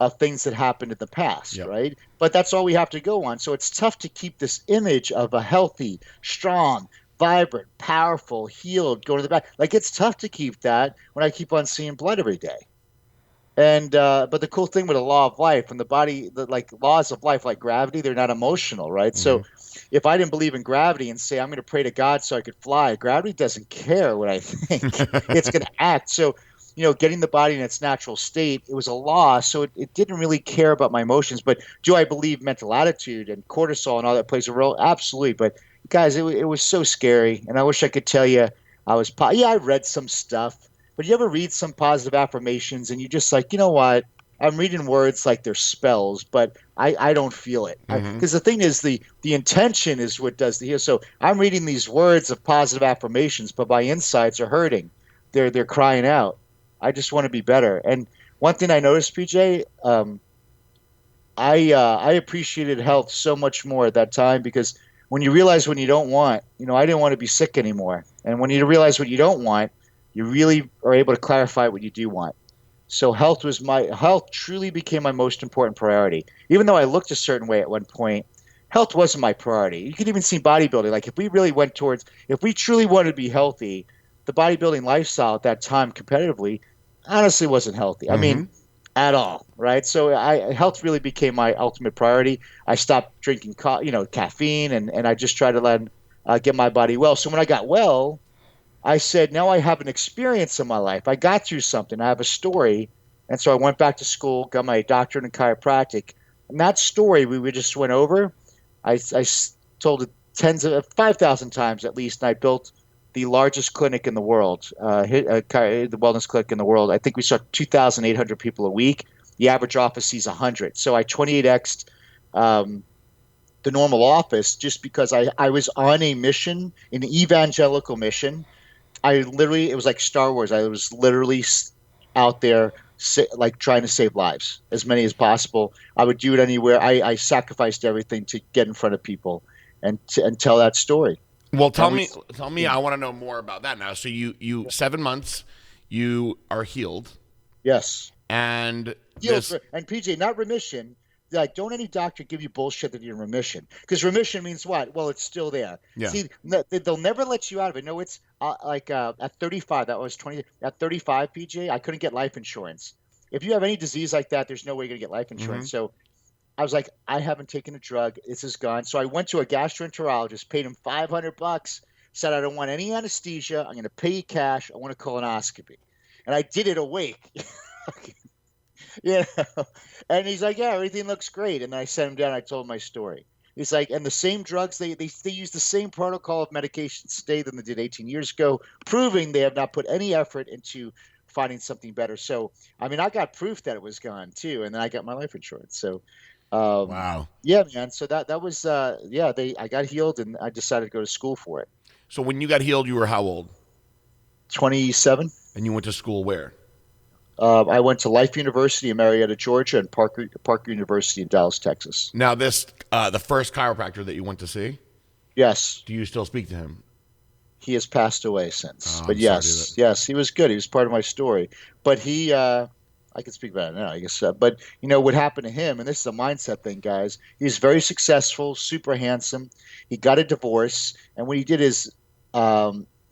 of things that happened in the past, Yep. right? But that's all we have to go on. So it's tough to keep this image of a healthy, strong, vibrant, powerful, healed, going to the back. Like it's tough to keep that when I keep on seeing blood every day. And but the cool thing with a law of life and the body, like laws of life, like gravity, they're not emotional, right? Mm-hmm. So if I didn't believe in gravity and say I'm going to pray to God so I could fly, gravity doesn't care what I think; it's going to act. So getting the body in its natural state, it was a loss. So it didn't really care about my emotions. But do I believe mental attitude and cortisol and all that plays a role? Absolutely. But guys, it was so scary. And I wish I could tell you I read some stuff, but you ever read some positive affirmations and you just like, you know what? I'm reading words like they're spells, but I don't feel it. Because the thing is, the intention is what does the heal. So I'm reading these words of positive affirmations, but my insides are hurting. They're crying out. I just want to be better. And one thing I noticed, PJ, I appreciated health so much more at that time because when you realize when you don't want, I didn't want to be sick anymore. And when you realize what you don't want, you really are able to clarify what you do want. So health truly became my most important priority. Even though I looked a certain way at one point, health wasn't my priority. You could even see bodybuilding. Like if we truly wanted to be healthy, the bodybuilding lifestyle at that time competitively honestly wasn't healthy. I mean, at all, right? So health really became my ultimate priority. I stopped drinking, caffeine, and I just tried to get my body well. So when I got well, I said, now I have an experience in my life. I got through something. I have a story. And so I went back to school, got my doctorate in chiropractic. And that story we just went over, I told it 5,000 times at least. And I built the largest clinic in the world, the wellness clinic in the world. I think we saw 2,800 people a week. The average office sees 100. So I 28x'd the normal office just because I was on a mission, an evangelical mission. It was like Star Wars. I was literally out there, like trying to save lives, as many as possible. I would do it anywhere. I sacrificed everything to get in front of people and tell that story. Well, tell me. I want to know more about that now. So you 7 months, you are healed. Yes. And and PJ, not remission. Like, don't any doctor give you bullshit that you're in remission, because remission means what? Well, it's still there. Yeah. See, they'll never let you out of it. No, it's at 35. That was 20. At 35, PJ, I couldn't get life insurance. If you have any disease like that, there's no way you're gonna get life insurance. So I was like, I haven't taken a drug. This is gone. So I went to a gastroenterologist, paid him $500, said I don't want any anesthesia. I'm going to pay you cash. I want a colonoscopy, and I did it awake. Yeah. And he's like, yeah, everything looks great. And then I sent him down. I told him my story. He's like, and the same drugs, they use the same protocol of medication today than they did 18 years ago, proving they have not put any effort into finding something better. So, I mean, I got proof that it was gone too. And then I got my life insurance. So, wow. Yeah, man. So that was, I got healed and I decided to go to school for it. So when you got healed, you were how old? 27. And you went to school where? I went to Life University in Marietta, Georgia, and Parker University in Dallas, Texas. Now, this the first chiropractor that you went to see? Yes. Do you still speak to him? He has passed away since. Oh, but yes, he was good. He was part of my story. But I can speak about it now, I guess. But what happened to him, and this is a mindset thing, guys. He was very successful, super handsome. He got a divorce, and what he did is,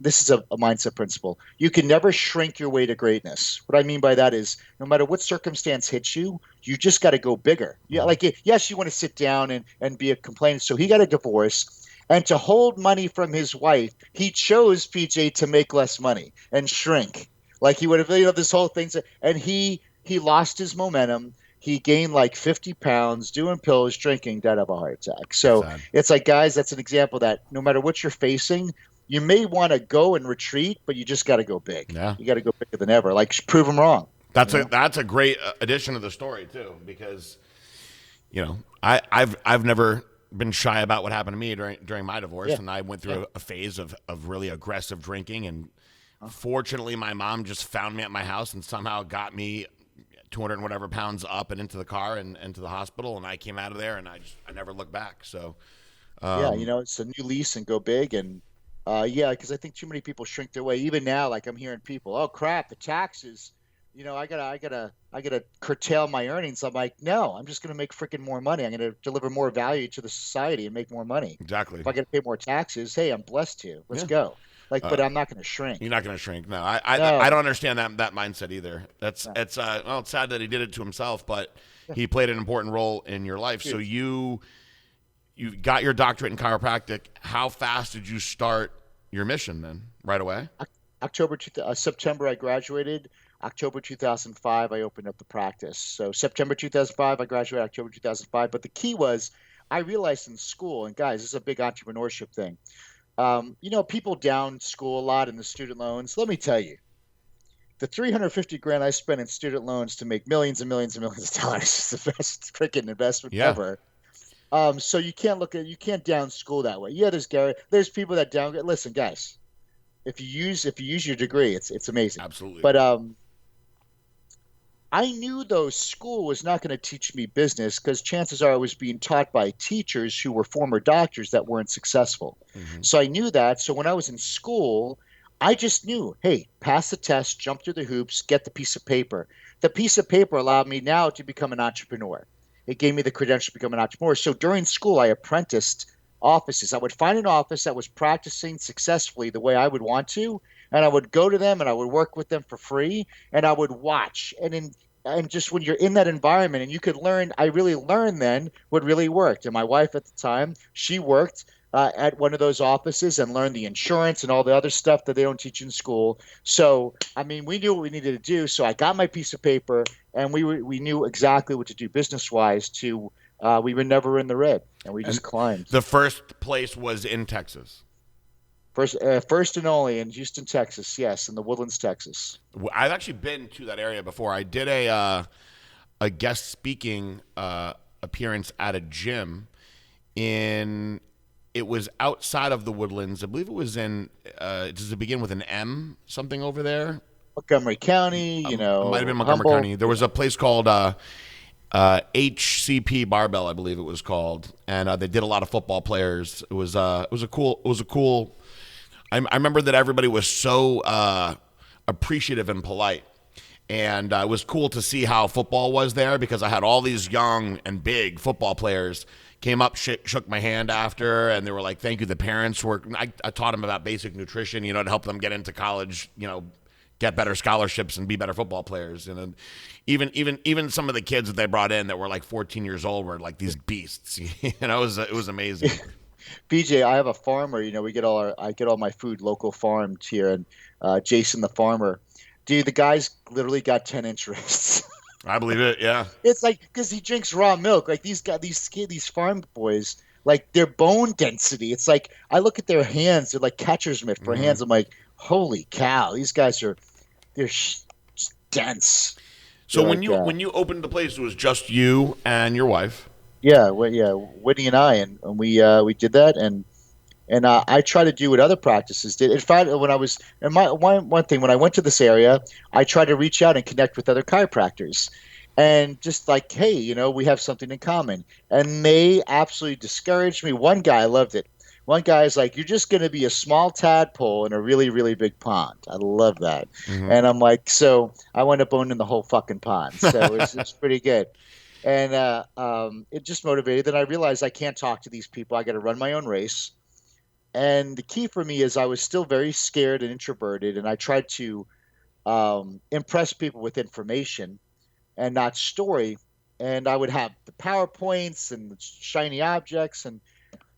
this is a mindset principle. You can never shrink your way to greatness. What I mean by that is, no matter what circumstance hits you, you just got to go bigger. Yeah, like yes, you want to sit down and be a complainant. So he got a divorce, and to hold money from his wife, he chose PJ to make less money and shrink. Like he would have, this whole thing. And he lost his momentum. He gained like 50 pounds, doing pills, drinking, died of a heart attack. So it's like, guys, that's an example that no matter what you're facing, you may want to go and retreat, but you just got to go big. Yeah. You got to go bigger than ever. Like, prove them wrong. That's a great addition to the story too, because I've never been shy about what happened to me during my divorce, and I went through a phase of really aggressive drinking, and fortunately, my mom just found me at my house and somehow got me 200 and whatever pounds up and into the car and into the hospital, and I came out of there and I never looked back. So it's a new lease and go big. And because I think too many people shrink their way. Even now, like I'm hearing people, oh crap, the taxes. I gotta curtail my earnings. I'm like, no, I'm just gonna make freaking more money. I'm gonna deliver more value to the society and make more money. Exactly. If I gotta pay more taxes, hey, I'm blessed to. Let's go. But I'm not gonna shrink. You're not gonna shrink. No, I don't understand that mindset either. It's sad that he did it to himself, but he played an important role in your life. Huge. So you got your doctorate in chiropractic. How fast did you start your mission then? Right away? September I graduated. October 2005, I opened up the practice. So September 2005, I graduated October 2005. But the key was I realized in school, and guys, this is a big entrepreneurship thing. People down school a lot in the student loans. Let me tell you, the 350 grand I spent in student loans to make millions and millions and millions of dollars is the best freaking investment Yeah. ever. So you can't down school that way. Yeah, there's people that down. Listen, guys, if you use your degree, it's amazing. Absolutely. But I knew though school was not going to teach me business because chances are I was being taught by teachers who were former doctors that weren't successful. Mm-hmm. So I knew that. So when I was in school, I just knew, hey, pass the test, jump through the hoops, get the piece of paper. The piece of paper allowed me now to become an entrepreneur. It gave me the credential to become an entrepreneur. So during school, I apprenticed offices. I would find an office that was practicing successfully the way I would want to, and I would go to them and I would work with them for free, and I would watch. And just when you're in that environment and you could learn, I really learned then what really worked. And my wife at the time, she worked at one of those offices and learned the insurance and all the other stuff that they don't teach in school. So, I mean, we knew what we needed to do. So I got my piece of paper, and we knew exactly what to do business wise. We were never in the red, and we just climbed. The first place was in Texas. First and only in Houston, Texas. Yes, in the Woodlands, Texas. I've actually been to that area before. I did a guest speaking appearance at a gym it was outside of the Woodlands. I believe it was in does it begin with an M, something over there? Montgomery County, It might have been Montgomery Humboldt. County. There was a place called HCP Barbell, I believe it was called, and they did a lot of football players. It was a cool. I remember that everybody was so appreciative and polite, and it was cool to see how football was there because I had all these young and big football players came up, shook my hand after, and they were like, "Thank you." The parents were. I taught them about basic nutrition, to help them get into college, get better scholarships and be better football players. And even some of the kids that they brought in that were like 14 years old were like these beasts. It was amazing. BJ, I have a farmer. I get all my food local farmed here, and Jason the farmer, dude, the guy's literally got 10-inch wrists. I believe it. Yeah. It's like because he drinks raw milk. Like these farm boys, like their bone density. It's like I look at their hands; they're like catcher's mitt for hands. I'm like, holy cow, these guys they're dense. So They're when you opened the place, it was just you and your wife. Yeah, Whitney and I, and we did that, and I try to do what other practices did. In fact, when I was and my one thing when I went to this area, I tried to reach out and connect with other chiropractors, and just like, hey, we have something in common, and they absolutely discouraged me. One guy loved it. One guy is like, you're just going to be a small tadpole in a really, really big pond. I love that. Mm-hmm. And I'm like, so I wound up owning the whole fucking pond. So it's pretty good. And it just motivated. Then I realized I can't talk to these people. I got to run my own race. And the key for me is I was still very scared and introverted. And I tried to impress people with information and not story. And I would have the PowerPoints and the shiny objects. And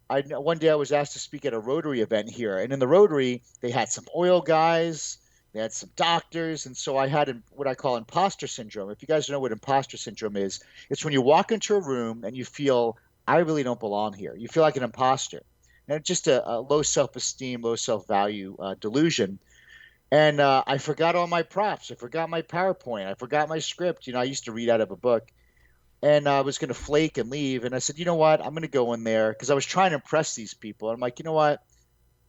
one day I was asked to speak at a Rotary event here, and in the Rotary they had some oil guys, they had some doctors, and so I had what I call imposter syndrome. If you guys know what imposter syndrome is, it's when you walk into a room and you feel I really don't belong here. You feel like an imposter, and it's just a low self-esteem, low self-value delusion. And I forgot all my props. I forgot my PowerPoint. I forgot my script. I used to read out of a book. And I was going to flake and leave. And I said, you know what? I'm going to go in there because I was trying to impress these people. I'm like, you know what?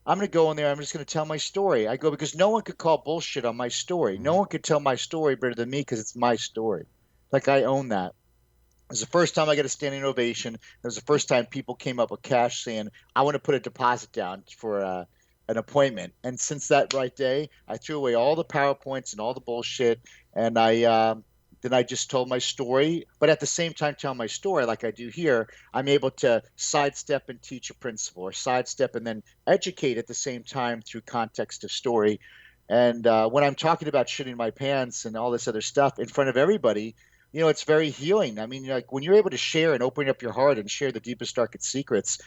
I'm going to go in there. I'm just going to tell my story. I go because no one could call bullshit on my story. No one could tell my story better than me because it's my story. Like I own that. It was the first time I got a standing ovation. It was the first time people came up with cash saying, I want to put a deposit down for an appointment. And since that right day, I threw away all the PowerPoints and all the bullshit. And then I just told my story, but at the same time telling my story like I do here, I'm able to sidestep and teach a principle or sidestep and then educate at the same time through context of story. And when I'm talking about shitting my pants and all this other stuff in front of everybody, it's very healing. I mean, like when you're able to share and open up your heart and share the deepest, darkest secrets,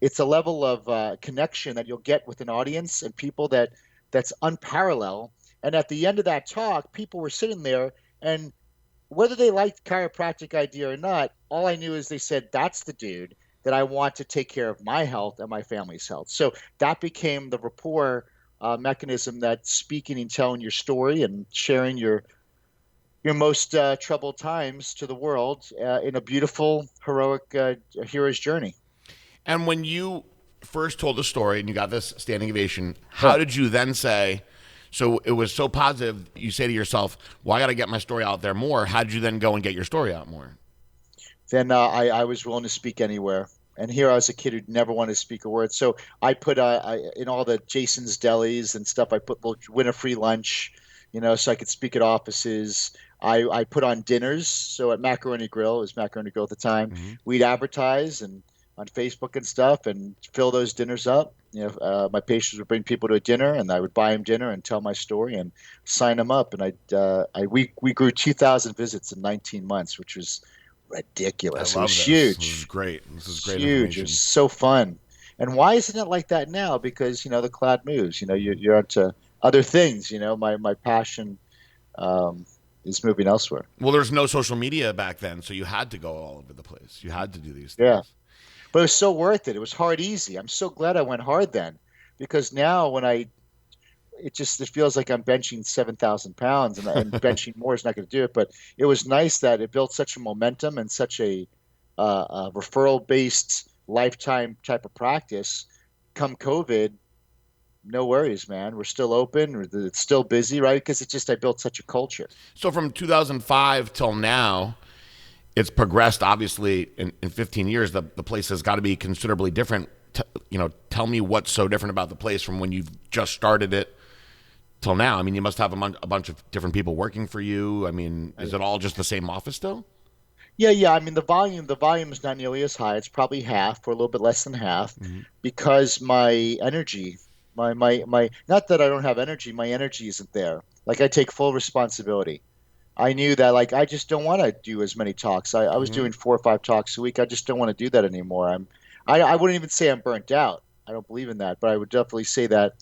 it's a level of connection that you'll get with an audience and people that's unparalleled. And at the end of that talk, people were sitting there, and whether they liked chiropractic idea or not, all I knew is they said, that's the dude that I want to take care of my health and my family's health. So that became the rapport mechanism, that speaking and telling your story and sharing your most troubled times to the world in a beautiful, heroic hero's journey. And when you first told the story and you got this standing ovation, Yeah. how did you then say, so it was so positive, you say to yourself, well, I got to get my story out there more. How did you then go and get your story out more? Then I was willing to speak anywhere. And here I was a kid who never wanted to speak a word. So I put in all the Jason's delis and stuff, I put win a free lunch, so I could speak at offices. I put on dinners. So at Macaroni Grill, it was Macaroni Grill at the time, we'd advertise and on Facebook and stuff and fill those dinners up. My patients would bring people to a dinner, and I would buy them dinner and tell my story and sign them up. And we grew 2,000 visits in 19 months, which was ridiculous. I love It was this. huge. This is great. This is great Huge. It information. was so fun. And why isn't it like that now? Because the cloud moves. You're onto other things. My passion is moving elsewhere. Well, there's no social media back then, so you had to go all over the place. You had to do these things. Yeah, but it was so worth it. It was hard, easy. I'm so glad I went hard then, because now when it feels like I'm benching 7,000 pounds, and benching more is not going to do it. But it was nice that it built such a momentum and such a referral based lifetime type of practice. Come COVID, no worries, man. We're still open. It's still busy, right? Because I built such a culture. So from 2005 till now, it's progressed, obviously, in 15 years. The place has got to be considerably different. Tell me what's so different about the place from when you just started it till now. I mean, you must have a bunch of different people working for you. I mean, is it all just the same office still? Yeah. I mean, the volume is not nearly as high. It's probably half, or a little bit less than half, because my energy, my not that I don't have energy, my energy isn't there. Like, I take full responsibility. I knew that, like, I just don't want to do as many talks. I was doing 4 or 5 talks a week. I just don't want to do that anymore. I wouldn't even say I'm burnt out. I don't believe in that, but I would definitely say that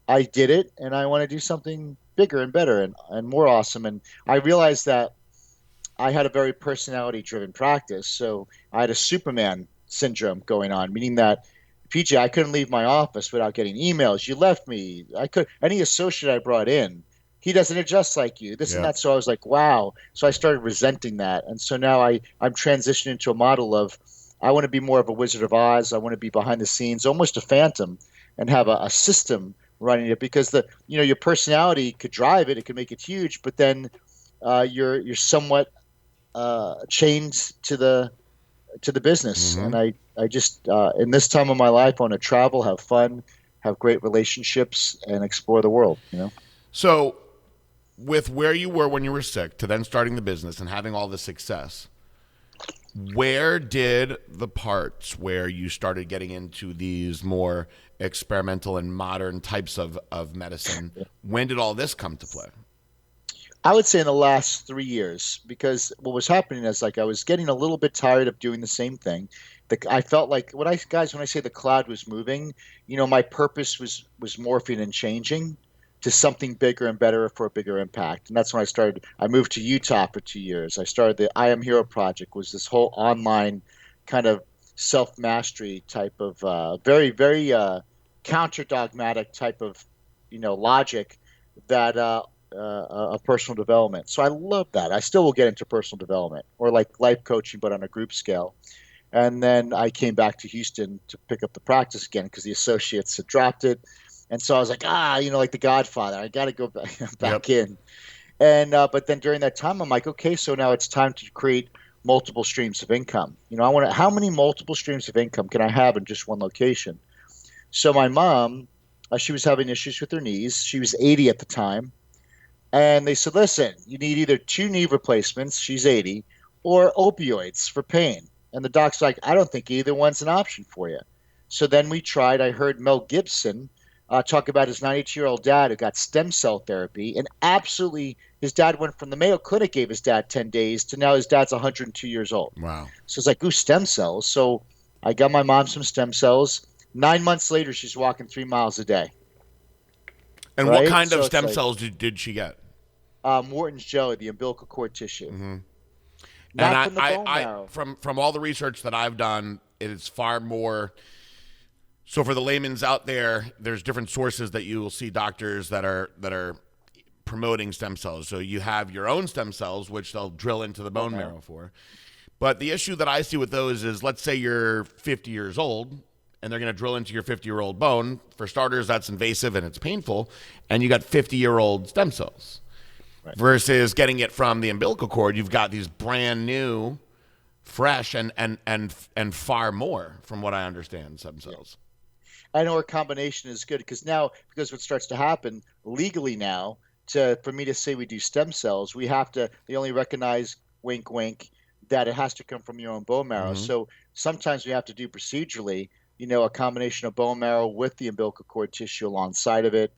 I did it, and I want to do something bigger and better and more awesome. And I realized that I had a very personality-driven practice, so I had a Superman syndrome going on, meaning that, PJ, I couldn't leave my office without getting emails. You left me. Any associate I brought in, he doesn't adjust like you, this and that. So I was like, wow. So I started resenting that. And so now I'm transitioning to a model of, I want to be more of a Wizard of Oz. I want to be behind the scenes, almost a phantom, and have a system running it, because your personality could drive it. It could make it huge, but then you're somewhat chained to the business. And I just in this time of my life, I want to travel, have fun, have great relationships, and explore the world. So with where you were when you were sick to then starting the business and having all the success, where did the parts where you started getting into these more experimental and modern types of medicine, when did all this come to play? I would say in the last 3 years, because what was happening is, like, I was getting a little bit tired of doing the same thing. I felt like when I say the cloud was moving, my purpose was morphing and changing to something bigger and better for a bigger impact. And that's when I moved to Utah for 2 years. I started the IAmHeroProject, was this whole online kind of self-mastery type of very, very counter-dogmatic type of, logic that of personal development. So I love that. I still will get into personal development, or like life coaching, but on a group scale. And then I came back to Houston to pick up the practice again, because the associates had dropped it. And so I was like, like the Godfather, I got to go back in. And but then during that time, I'm like, okay, so now it's time to create multiple streams of income. How many multiple streams of income can I have in just one location? So my mom, she was having issues with her knees. She was 80 at the time. And they said, listen, you need either 2 knee replacements, she's 80, or opioids for pain. And the doc's like, I don't think either one's an option for you. So then we tried. I heard Mel Gibson talk about his 92-year-old dad who got stem cell therapy, and absolutely his dad went from the Mayo Clinic gave his dad 10 days to now his dad's 102 years old. Wow. So it's like, ooh, stem cells. So I got my mom some stem cells. 9 months later, she's walking 3 miles a day. And what right? kind of So it's stem like cells did she get? Morton's jelly, the umbilical cord tissue, And not from the bone I marrow. from all the research that I've done, it is far more. So for the layman's out there, there's different sources that you will see doctors that are promoting stem cells. So you have your own stem cells, which they'll drill into the bone marrow for. But the issue that I see with those is, let's say you're 50 years old and they're going to drill into your 50-year-old bone. For starters, that's invasive and it's painful. And you got 50-year-old stem cells. Right. Versus getting it from the umbilical cord, you've got these brand new, fresh, and far more, from what I understand, stem cells. I know our combination is good because what starts to happen legally now, for me to say we do stem cells, they only recognize, wink, wink, that it has to come from your own bone marrow. So sometimes we have to do procedurally, a combination of bone marrow with the umbilical cord tissue alongside of it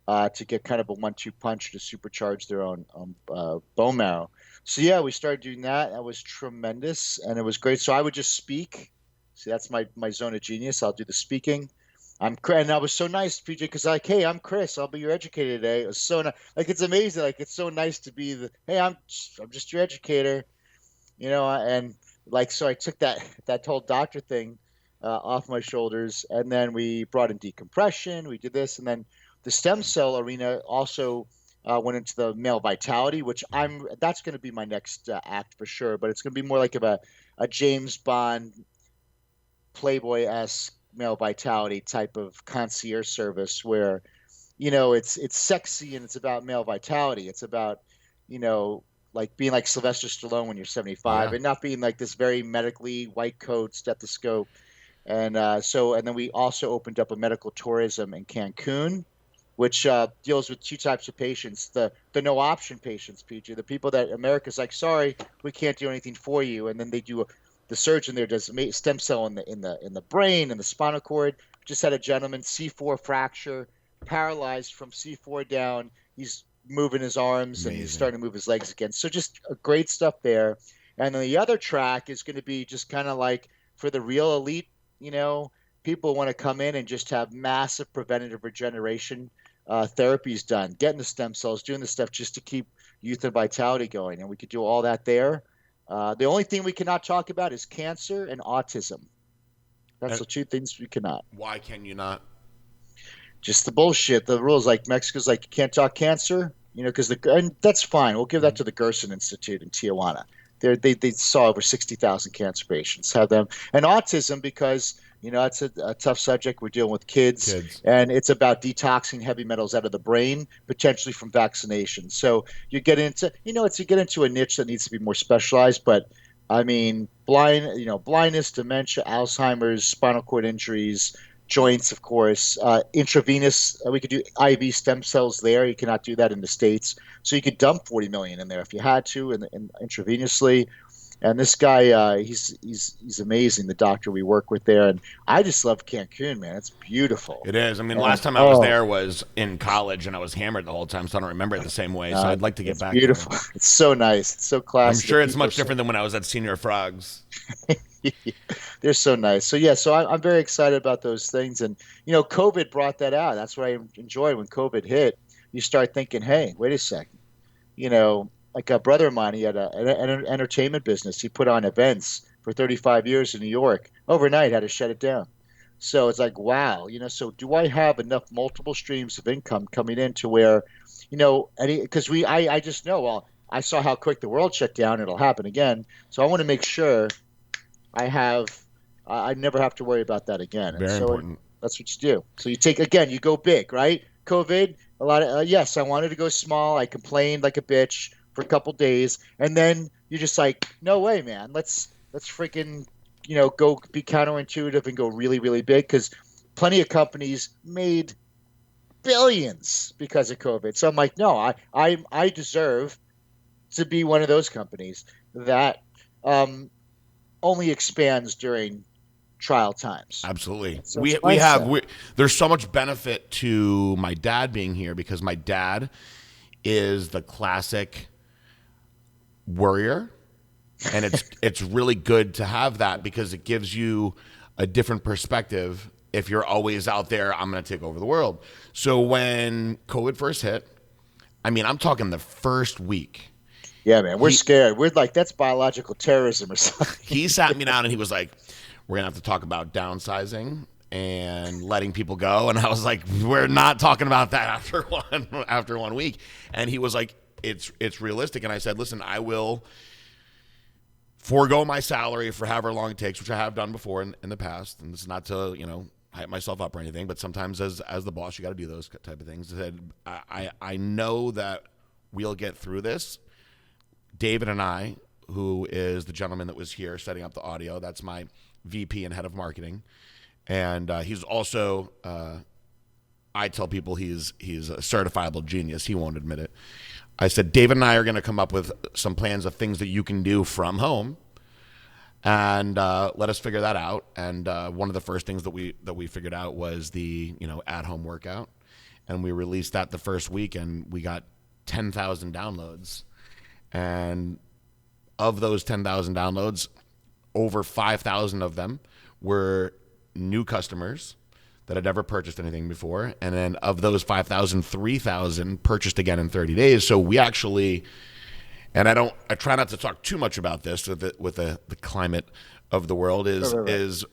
to get kind of a 1-2 punch to supercharge their own bone marrow. So yeah, we started doing that. That was tremendous, and it was great. So I would just speak. See, that's my zone of genius. I'll do the speaking. And I was so nice, PJ, because hey, I'm Chris. I'll be your educator today. It was so nice. It's amazing. It's so nice to be hey, I'm just your educator, and so I took that whole doctor thing off my shoulders, and then we brought in decompression. We did this, and then the stem cell arena also went into the male vitality, which that's going to be my next act for sure. But it's going to be more like a James Bond, Playboy-esque male vitality type of concierge service where, it's sexy and it's about male vitality. It's about, being like Sylvester Stallone when you're 75 and not being like this very medically white coat stethoscope. And then we also opened up a medical tourism in Cancun, which deals with two types of patients: the no option patients, PG, the people that America's like, sorry, we can't do anything for you, and then they do the surgeon there does stem cell in the brain and the spinal cord. Just had a gentleman, C4 fracture, paralyzed from C4 down. He's moving his arms and he's starting to move his legs again. So just great stuff there. And then the other track is going to be just kind of like for the real elite, people want to come in and just have massive preventative regeneration therapies done, getting the stem cells, doing the stuff just to keep youth and vitality going. And we could do all that there. The only thing we cannot talk about is cancer and autism. That's the two things we cannot. Why can you not? Just the bullshit. The rules, like Mexico's like, you can't talk cancer, and that's fine. We'll give that to the Gerson Institute in Tijuana. They saw over 60,000 cancer patients, have them. And autism, because, it's a tough subject. We're dealing with kids, and it's about detoxing heavy metals out of the brain, potentially from vaccination. So you get into, you get into a niche that needs to be more specialized. But I mean, blindness, dementia, Alzheimer's, spinal cord injuries, joints, of course, intravenous. We could do IV stem cells there. You cannot do that in the States. So you could dump 40 million in there if you had to, and intravenously. And this guy, he's amazing. The doctor we work with there, and I just love Cancun, man. It's beautiful. It is. I mean, last time I was there was in college, and I was hammered the whole time, so I don't remember it the same way. So I'd like to get back. Beautiful. There. It's so nice. It's so classy. I'm sure it's much different than when I was at Senior Frogs. They're so nice. So yeah, so I'm very excited about those things, and COVID brought that out. That's what I enjoyed when COVID hit. You start thinking, hey, wait a second, like a brother of mine, he had an entertainment business. He put on events for 35 years in New York. Overnight, had to shut it down. So it's like, wow, so do I have enough multiple streams of income coming in to where, because I just know, well, I saw how quick the world shut down. It'll happen again. So I want to make sure I never have to worry about that again. Very important. That's what you do. So you go big, right? COVID, a lot of, yes, I wanted to go small. I complained like a bitch for a couple days, and then you're just like, no way, man. Let's freaking, go be counterintuitive and go really, really big, because plenty of companies made billions because of COVID. So I'm like, no, I deserve to be one of those companies that only expands during trial times. Absolutely. So there's so much benefit to my dad being here, because my dad is the classic worrier, and it's really good to have that, because it gives you a different perspective if you're always out there, I'm going to take over the world. So when COVID first hit, I mean, I'm talking the first week. Yeah, man, we're scared. We're like, that's biological terrorism or something. He sat me down and he was like, we're going to have to talk about downsizing and letting people go. And I was like, we're not talking about that after 1 week. And he was like, it's realistic. And I said, listen, I will forego my salary for however long it takes, which I have done before in the past. And this is not to, hype myself up or anything, but sometimes as the boss, you got to do those type of things. I said, I know that we'll get through this. David and I, who is the gentleman that was here setting up the audio, that's my VP and head of marketing. And he's also, I tell people he's a certifiable genius. He won't admit it. I said, David and I are going to come up with some plans of things that you can do from home, and let us figure that out. And one of the first things that we figured out was the at-home workout, and we released that the first week, and we got 10,000 downloads. And of those 10,000 downloads, over 5,000 of them were new customers that had never purchased anything before. And then of those 5,000, 3,000 purchased again in 30 days. So we actually, and I try not to talk too much about this with the climate of the world is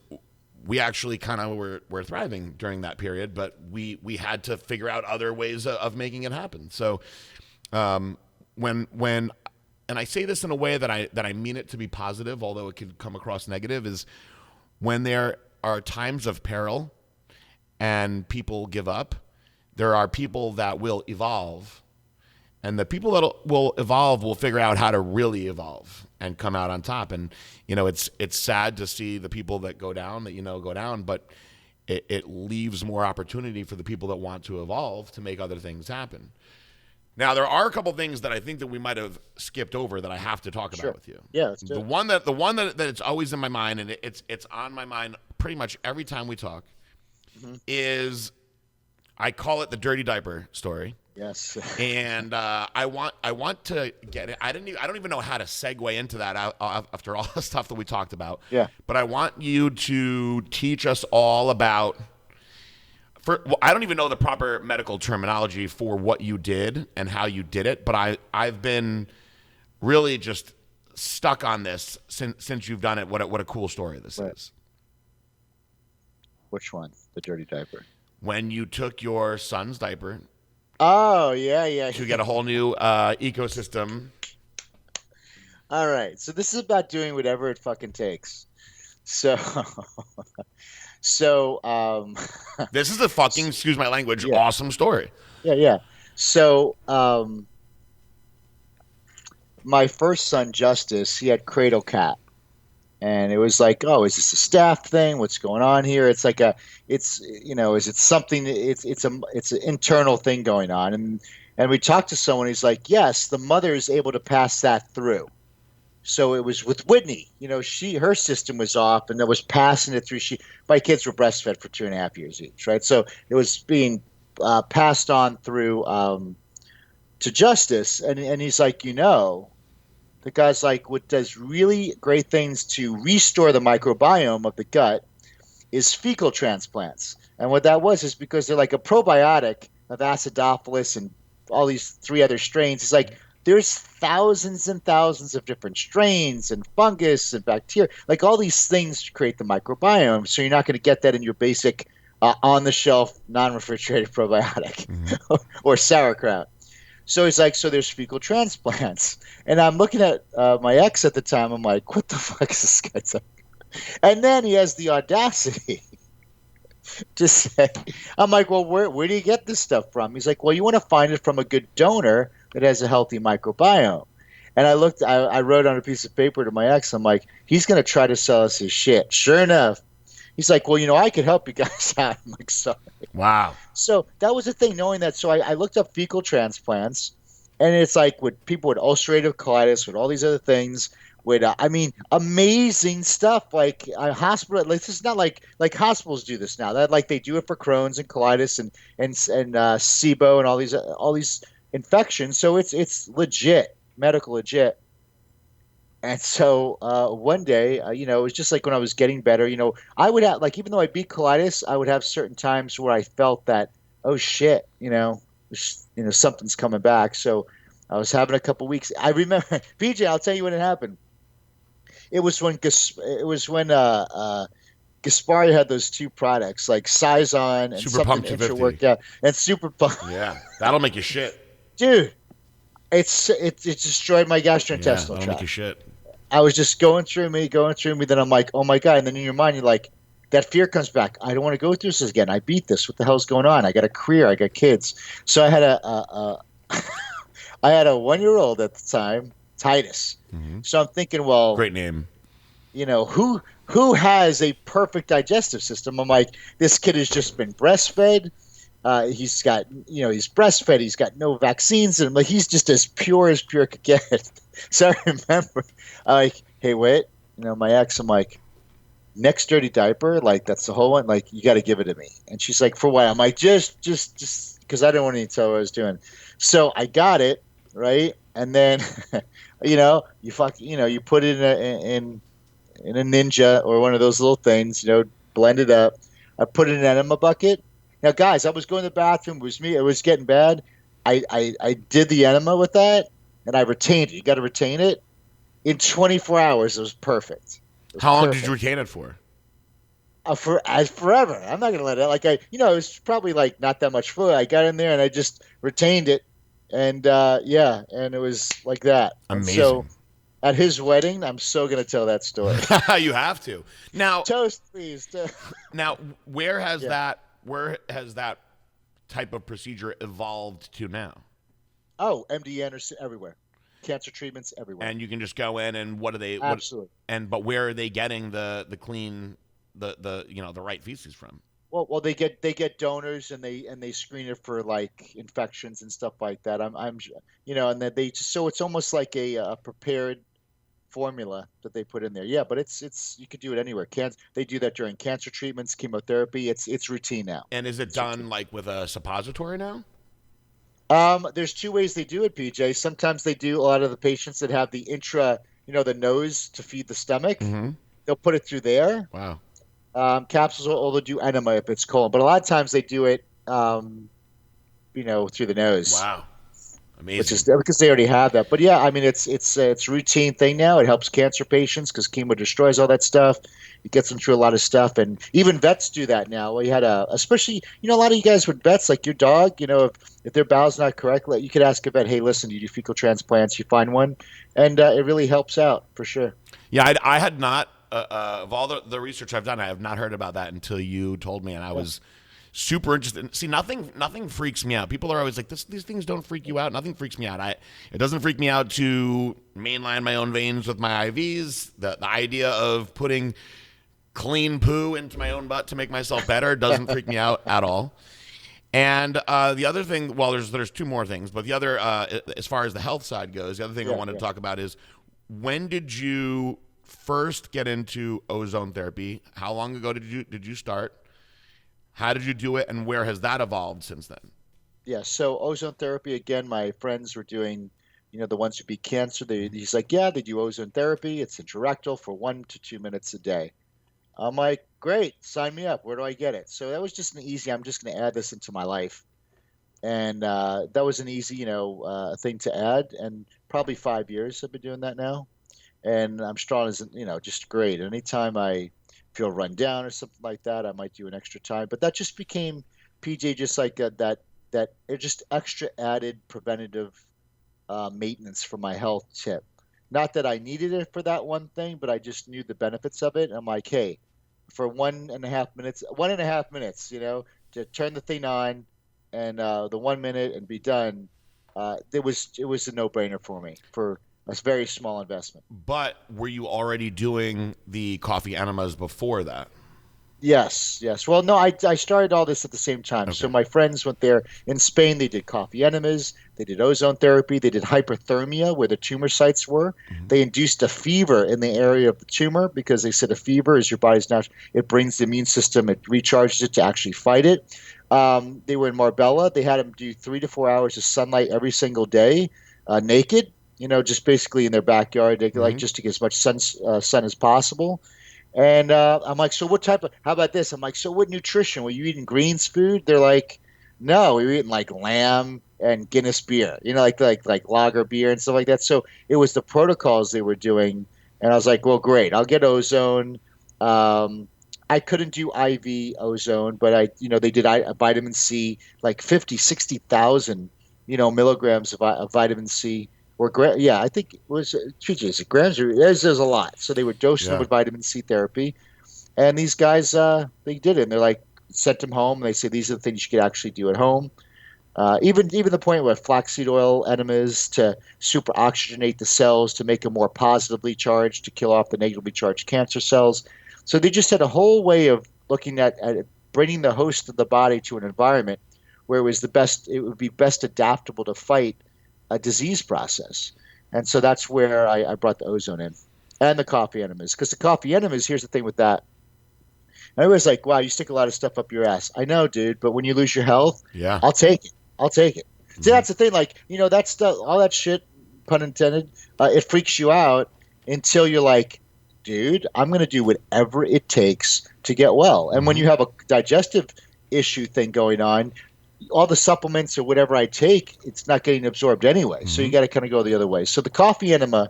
we actually kind of were thriving during that period, but we had to figure out other ways of making it happen. So when and I say this in a way that I mean it to be positive, although it could come across negative, is when there are times of peril and people give up, there are people that will evolve, and the people that will evolve will figure out how to really evolve and come out on top. And it's sad to see the people that go down, but it leaves more opportunity for the people that want to evolve to make other things happen. Now, there are a couple things that I think that we might have skipped over that I have to talk about with you. Yeah, let's do it. The one that it's always in my mind, and it's on my mind pretty much every time we talk, is, I call it the dirty diaper story. Yes. And I want to get it. I don't even know how to segue into that after all the stuff that we talked about. Yeah. But I want you to teach us all about. I don't even know the proper medical terminology for what you did and how you did it, but I've been really just stuck on this since you've done it. What a cool story this is. Which one? The dirty diaper. When you took your son's diaper. Oh, yeah. To get a whole new ecosystem. All right. So this is about doing whatever it fucking takes. So this is a fucking, excuse my language, awesome story. Yeah. So my first son, Justice, he had cradle cap. And it was like, oh, is this a staff thing? What's going on here? It's like is it something? It's an internal thing going on. And we talked to someone. He's like, yes, the mother is able to pass that through. So it was with Whitney. Her system was off, and it was passing it through. My kids were breastfed for 2.5 years each, right? So it was being passed on through to Justice, and he's like, the guy's like, what does really great things to restore the microbiome of the gut is fecal transplants. And what that was is because they're like a probiotic of Acidophilus and all these 3 other strains. It's like there's thousands and thousands of different strains and fungus and bacteria, like all these things to create the microbiome. So you're not going to get that in your basic on-the-shelf, non-refrigerated probiotic or sauerkraut. So he's like, so there's fecal transplants. And I'm looking at my ex at the time. I'm like, what the fuck is this guy talking? And then he has the audacity to say, I'm like, well, where do you get this stuff from? He's like, well, you want to find it from a good donor that has a healthy microbiome. And I wrote on a piece of paper to my ex. I'm like, he's going to try to sell us his shit. Sure enough, he's like, well, I could help you guys out. I'm like, sorry. Wow. So that was the thing, knowing that. So I looked up fecal transplants, and it's like with people with ulcerative colitis, with all these other things, with amazing stuff. Like a hospital, this is not like hospitals do this now. That like they do it for Crohn's and colitis and SIBO and all these infections. So it's legit, medical legit. And so one day, it was just like when I was getting better, I would have like, even though I beat colitis, I would have certain times where I felt that, oh shit, something's coming back. So I was having a couple weeks. I remember, BJ, I'll tell you when it happened. It was when Gaspari had those two products like Sizon and Super something Pump intra 250. workout and Super Pump. Yeah, that'll make you shit. Dude, it destroyed my Yeah, gastrointestinal that'll make tract. you shit. I was just going through me, going through me. Then I'm like, oh my God. And then in your mind, you're like, that fear comes back. I don't want to go through this again. I beat this. What the hell's going on? I got a career. I got kids. So I had I had a 1-year-old at the time, Titus. So I'm thinking, well, Great name. who has a perfect digestive system? I'm like, this kid has just been breastfed. He's breastfed. He's got no vaccines, and like he's just as pure could get. So I remember, I'm like, hey, wait, my ex. I'm like, next dirty diaper, like that's the whole one. Like you got to give it to me. And she's like, for what? I'm like, just because I didn't want to tell her what I was doing. So I got it right, and then, you put it in a Ninja or one of those little things, blend it up. I put it in an enema bucket. Now, guys, I was going to the bathroom. It was me. It was getting bad. I did the enema with that, and I retained it. You got to retain it. In 24 hours, it was perfect. How long did you retain it for? Forever. I'm not gonna let it. Like it was probably like not that much fluid. I got in there and I just retained it, and and it was like that. Amazing. And so, at his wedding, I'm so gonna tell that story. You have to. Now, Toast, please. now, where has that type of procedure evolved to now? Oh, MD Anderson everywhere. Cancer treatments everywhere. And you can just go in and what are they? Absolutely. But where are they getting the clean the right feces from? Well, they get donors and they screen it for like infections and stuff like that. I'm and then so it's almost like a prepared formula that they put in there. Yeah, but it's you could do it anywhere. They do that during cancer treatments, chemotherapy. It's routine now. And is it done like with a suppository now? There's two ways they do it, PJ. Sometimes they do a lot of the patients that have the the nose to feed the stomach. Mm-hmm. They'll put it through there. Wow. Capsules, or they'll do enema if it's cold. But a lot of times they do it, through the nose. Wow. Amazing. Which is because they already have that. But yeah, I mean, it's a routine thing now. It helps cancer patients because chemo destroys all that stuff. It gets them through a lot of stuff, and even vets do that now. We had especially a lot of you guys with vets, like your dog. If their bowel's not correct, you could ask a vet, hey, listen, you do fecal transplants, you find one, and it really helps out for sure. Yeah, I had not of all the research I've done, I have not heard about that until you told me, and I was super interested. See, nothing freaks me out. People are always like, these things don't freak you out. Nothing freaks me out. It doesn't freak me out to mainline my own veins with my IVs. The idea of putting clean poo into my own butt to make myself better doesn't freak me out at all. And the other thing, well, there's two more things, but the other, as far as the health side goes, the other thing I wanted to talk about is, when did you first get into ozone therapy? How long ago did you start? How did you do it, and where has that evolved since then? Yeah, so ozone therapy, again, my friends were doing, the ones who beat cancer. He's like, yeah, they do ozone therapy. It's intrarectal for 1 to 2 minutes a day. I'm like, great, sign me up. Where do I get it? So that was just an easy, I'm just going to add this into my life. And that was an easy, thing to add. And probably 5 years I've been doing that now. And I'm strong as, just great. Anytime I feel run down or something like that, I might do an extra time. But that just became, PJ, just like that it just extra added preventative maintenance for my health tip. Not that I needed it for that one thing, but I just knew the benefits of it. I'm like, hey, for 1.5 minutes, to turn the thing on and the 1 minute and be done. It was a no-brainer for me for a very small investment. But were you already doing the coffee enemas before that? Yes. Well, no, I started all this at the same time. Okay. So my friends went there in Spain. They did coffee enemas. They did ozone therapy. They did hyperthermia where the tumor sites were. Mm-hmm. They induced a fever in the area of the tumor because they said a fever is your body's natural. It brings the immune system. It recharges it to actually fight it. They were in Marbella. They had them do 3 to 4 hours of sunlight every single day, naked. just basically in their backyard, they like Hmm. just to get as much sun as possible. And I'm like, so what type of? How about this? I'm like, so what nutrition? Were you eating greens food? They're like, no, we were eating like lamb and Guinness beer, like lager beer and stuff like that. So it was the protocols they were doing, and I was like, well, great, I'll get ozone. Um, I couldn't do IV ozone, but they did vitamin C, like 50, 60,000, milligrams of vitamin C yeah, I think it was is it grams or there's a lot. So they were dosing them Yeah. with vitamin C therapy, and these guys they did it. And they're like sent them home. And they say these are the things you could actually do at home. Even the point where flaxseed oil enemas to super oxygenate the cells to make them more positively charged to kill off the negatively charged cancer cells. So they just had a whole way of looking at bringing the host of the body to an environment where it would be best adaptable to fight a disease process. And so that's where I brought the ozone in and the coffee enemas. Because the coffee enemas, here's the thing with that. I was like, wow, you stick a lot of stuff up your ass. I know, dude, but when you lose your health, Yeah. I'll take it. I'll take it. See, Hmm. that's the thing. Like, that stuff, all that shit, pun intended, it freaks you out until you're like, dude, I'm going to do whatever it takes to get well. And when Hmm. you have a digestive issue thing going on, all the supplements or whatever I take, it's not getting absorbed anyway. So you Hmm. got to kind of go the other way. So the coffee enema,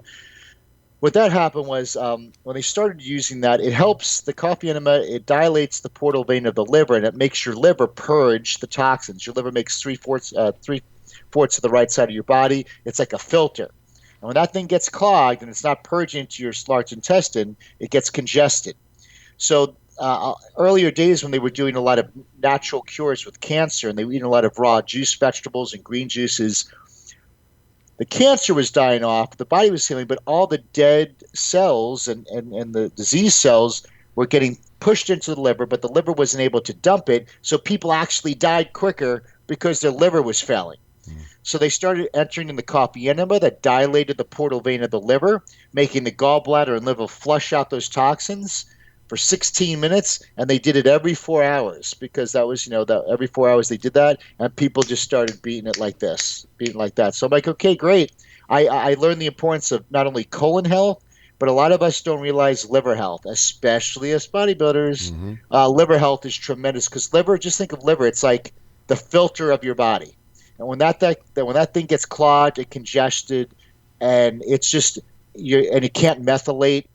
what that happened was when they started using that, it helps the coffee enema. It dilates the portal vein of the liver, and it makes your liver purge the toxins. Your liver makes three-fourths of the right side of your body. It's like a filter. And when that thing gets clogged and it's not purging into your large intestine, it gets congested. So earlier days when they were doing a lot of natural cures with cancer and they were eating a lot of raw juice vegetables and green juices, the cancer was dying off, the body was healing, but all the dead cells and the disease cells were getting pushed into the liver, but the liver wasn't able to dump it. So people actually died quicker because their liver was failing. So they started entering in the coffee enema that dilated the portal vein of the liver, making the gallbladder and liver flush out those toxins for 16 minutes. And they did it every 4 hours because that was, that every 4 hours they did that. And people just started beating it like this, beating like that. So I'm like, okay, great. I learned the importance of not only colon health, but a lot of us don't realize liver health, especially as bodybuilders. Hmm. Liver health is tremendous because liver, just think of liver, it's like the filter of your body. And when that thing gets clogged and congested, and it's just and it can't methylate,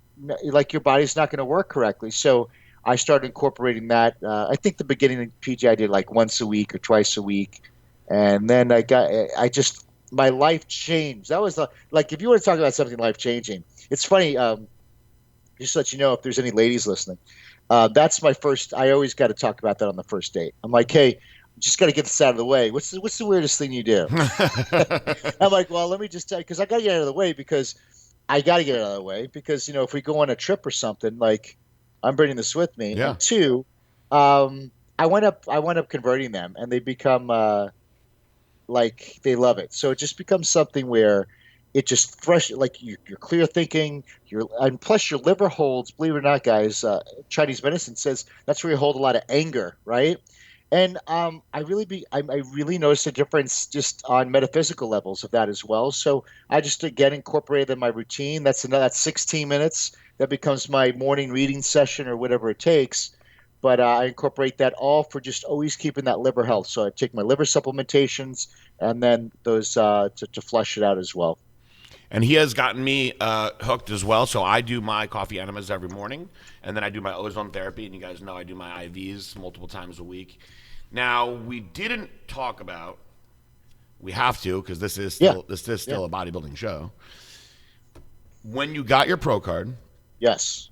like your body's not going to work correctly. So I started incorporating that. I think the beginning of PG I did like once a week or twice a week, and then I just my life changed. That was like if you want to talk about something life changing. It's funny. Just to let you know if there's any ladies listening. That's my first. I always got to talk about that on the first date. I'm like, hey, just got to get this out of the way. What's the weirdest thing you do? I'm like, well, let me just tell you because I got to get out of the way because I got to get it out of the way because if we go on a trip or something, like I'm bringing this with me. Yeah. And two, I went up converting them, and they become like they love it. So it just becomes something where it just fresh, like you're clear thinking. And plus your liver holds. Believe it or not, guys, Chinese medicine says that's where you hold a lot of anger, right? And I really noticed a difference just on metaphysical levels of that as well. So I just again incorporated in my routine. That's 16 minutes. That becomes my morning reading session or whatever it takes. But I incorporate that all for just always keeping that liver health. So I take my liver supplementations and then those to flush it out as well. And he has gotten me hooked as well. So I do my coffee enemas every morning, and then I do my ozone therapy. And you guys know I do my IVs multiple times a week. Now we didn't talk about. We have to because Yeah, this is yeah, still a bodybuilding show. When you got your pro card, yes,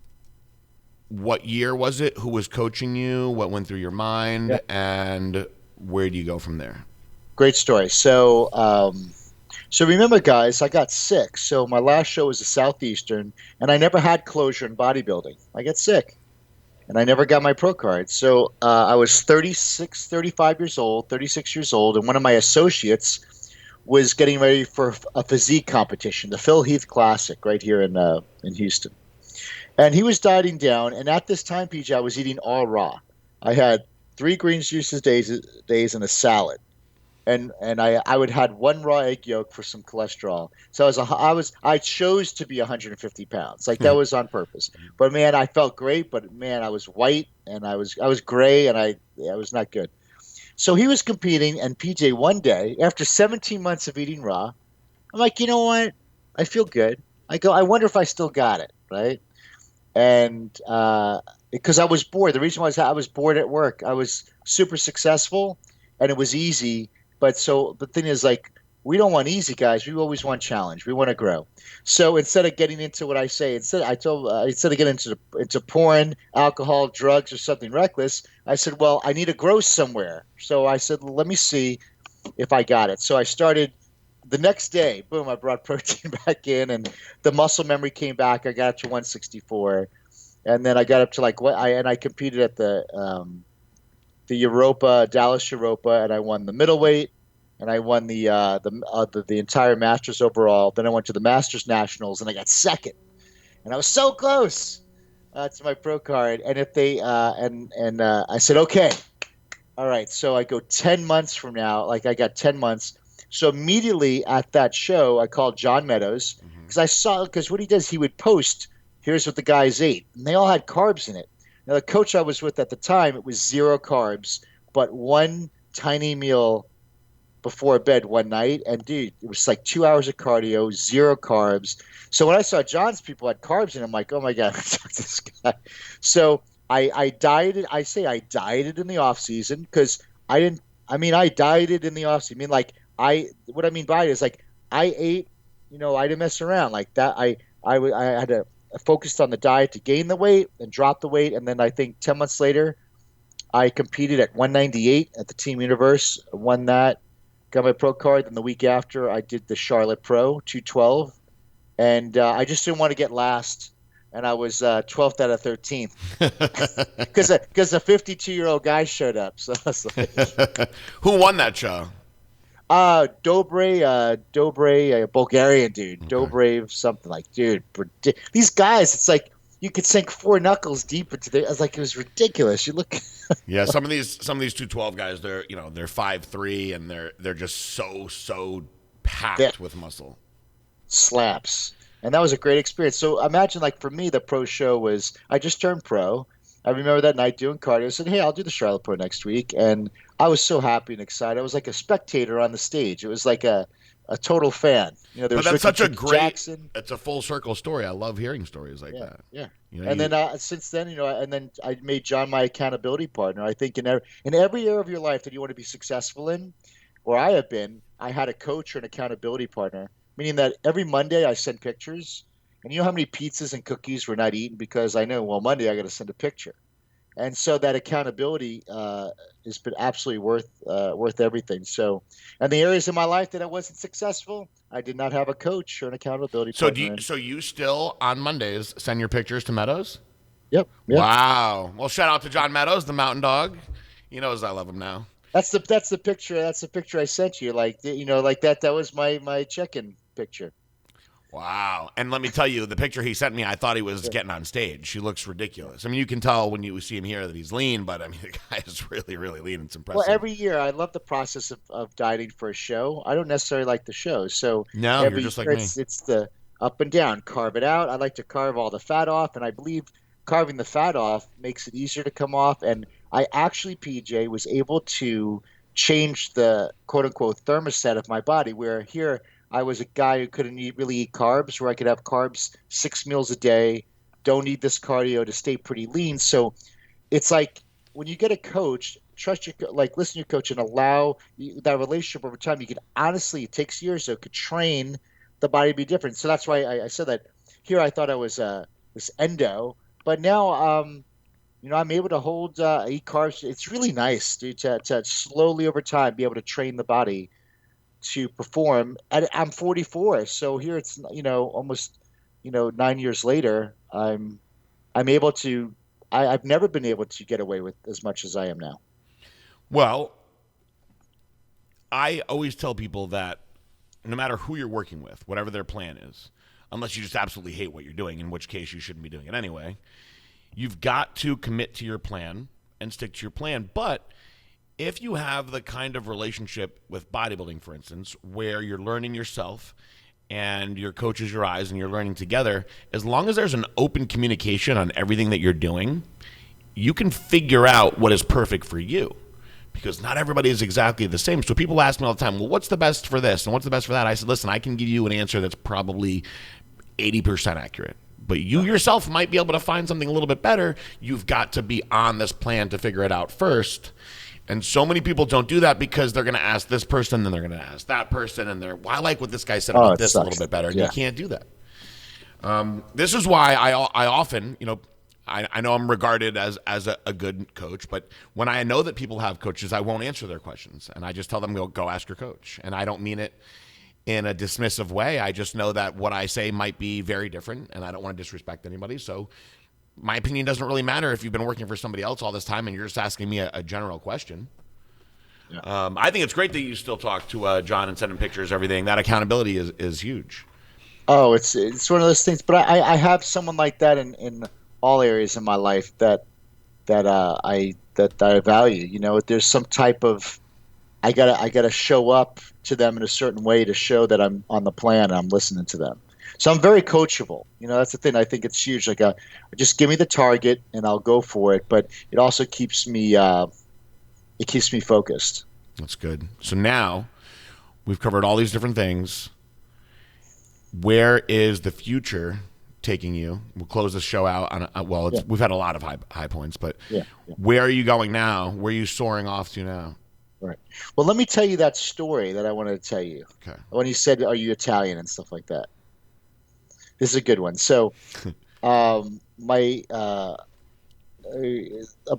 what year was it? Who was coaching you? What went through your yeah. mind? And where do you go from there? Great story. So remember, guys, I got sick. So my last show was the Southeastern, and I never had closure in bodybuilding. I got sick, and I never got my pro card. So I was 36, 35 years old, 36 years old, and one of my associates was getting ready for a physique competition, the Phil Heath Classic, right here in Houston. And he was dieting down, and at this time, PJ, I was eating all raw. I had three greens juices days and a salad. and I would had one raw egg yolk for some cholesterol. So I chose to be 150 pounds. Like that was on purpose. But man, I felt great. But man, I was white and I was gray and I was not good. So he was competing, and PJ one day after 17 months of eating raw, I'm like, you know what? I feel good. I go, I wonder if I still got it, right? And because I was bored. The reason was I was bored at work. I was super successful, and it was easy. But so the thing is, like, we don't want easy, guys. We always want challenge. We want to grow. So instead of getting into what I say, instead of getting into porn, alcohol, drugs, or something reckless, I said, well, I need to grow somewhere. So I said, let me see if I got it. So I started the next day. Boom! I brought protein back in, and the muscle memory came back. I got up to 164, and then I got up to like what I competed at the Europa, Dallas Europa, and I won the middleweight, and I won the entire Masters overall. Then I went to the Masters Nationals, and I got second, and I was so close to my pro card. And if they I said, okay, all right, so I go 10 months from now. Like I got 10 months. So immediately at that show, I called John Meadows because what he does, he would post, here's what the guys ate, and they all had carbs in it. Now, the coach I was with at the time, it was 0 carbs, but one tiny meal before bed one night. And dude, it was like 2 hours of cardio, 0 carbs. So when I saw John's people had carbs in, I'm like, oh my God, fuck this guy. So I dieted. I say I dieted in the off season because I dieted in the off season. I mean, like what I mean by it is like I ate, I didn't mess around like that. I had to focused on the diet to gain the weight and drop the weight. And then I think 10 months later, I competed at 198 at the Team Universe, won that, got my pro card. Then the week after, I did the Charlotte Pro 212. And I just didn't want to get last. And I was 12th out of 13th because a 52-year-old guy showed up. So I was like, who won that show? Dobre, a Bulgarian dude. Okay. Dobre, something like, dude. These guys, it's like you could sink 4 knuckles deep into there. I was like, it was ridiculous. You look. Yeah, some of these 212 guys, they're 5'3" and they're just so packed with muscle. Slaps. And that was a great experience. So imagine, like, for me, the pro show was, I just turned pro. I remember that night doing cardio. I said, hey, I'll do the Charlotte Pro next week. And I was so happy and excited. I was like a spectator on the stage. It was like a total fan. There was that's such a great, Jackson. It's a full circle story. I love hearing stories like that. Yeah. And then since then, and then I made John my accountability partner. I think in every area of your life that you want to be successful in, or I have been, I had a coach or an accountability partner. Meaning that every Monday I send pictures, and you know how many pizzas and cookies we're not eating because I know, well, Monday I got to send a picture, and so that accountability has been absolutely worth everything. So, and the areas in my life that I wasn't successful, I did not have a coach or an accountability partner. So you still on Mondays send your pictures to Meadows? Yep. Wow. Well, shout out to John Meadows, the Mountain Dog. He knows I love him now. That's the picture. That's the picture I sent you. Like like that. That was my check-in picture. Wow. And let me tell you, the picture he sent me, I thought he was getting on stage. He looks ridiculous. I mean, you can tell when you see him here that he's lean, but I mean, the guy is really, really lean. It's impressive. Well, every year I love the process of dieting for a show. I don't necessarily like the show. So no, you're just like me. It's the up and down. Carve it out. I like to carve all the fat off, and I believe carving the fat off makes it easier to come off. And I actually, PJ, was able to change the quote-unquote thermostat of my body, where here I was a guy who couldn't really eat carbs, where I could have carbs 6 meals a day, don't need this cardio to stay pretty lean. So it's like when you get a coach, trust your listen to your coach and allow that relationship over time. You can honestly, it takes years, so it could train the body to be different. So that's why I said that. Here I thought I was this endo, but now I'm able to eat carbs. It's really nice, dude, to slowly over time be able to train the body to perform. I'm 44, so here it's almost 9 years later. I'm able to. I've never been able to get away with as much as I am now. Well, I always tell people that no matter who you're working with, whatever their plan is, unless you just absolutely hate what you're doing, in which case you shouldn't be doing it anyway, you've got to commit to your plan and stick to your plan. But if you have the kind of relationship with bodybuilding, for instance, where you're learning yourself and your coach is your eyes and you're learning together, as long as there's an open communication on everything that you're doing, you can figure out what is perfect for you, because not everybody is exactly the same. So people ask me all the time, well, what's the best for this and what's the best for that? I said, listen, I can give you an answer that's probably 80% accurate. But you yourself might be able to find something a little bit better. You've got to be on this plan to figure it out first. And so many people don't do that because they're going to ask this person, then they're going to ask that person, and they're, well, I like what this guy said about this a little bit better. And you can't do that. This is why I often, I know I'm regarded as a good coach, but when I know that people have coaches, I won't answer their questions. And I just tell them, go ask your coach. And I don't mean it in a dismissive way. I just know that what I say might be very different, and I don't want to disrespect anybody. So my opinion doesn't really matter if you've been working for somebody else all this time and you're just asking me a general question. Yeah. I think it's great that you still talk to John and send him pictures, everything. That accountability is huge. Oh, it's one of those things. But I have someone like that in all areas in my life that I value. There's some type of I gotta show up to them in a certain way to show that I'm on the plan and I'm listening to them. So I'm very coachable. That's the thing. I think it's huge. Like, just give me the target and I'll go for it. But it also keeps me focused. That's good. So now we've covered all these different things. Where is the future taking you? We'll close the show out on we've had a lot of high points, but where are you going now? Where are you soaring off to now? Right. Well, let me tell you that story that I wanted to tell you. Okay. When you said, "Are you Italian?" and stuff like that. This is a good one. So, a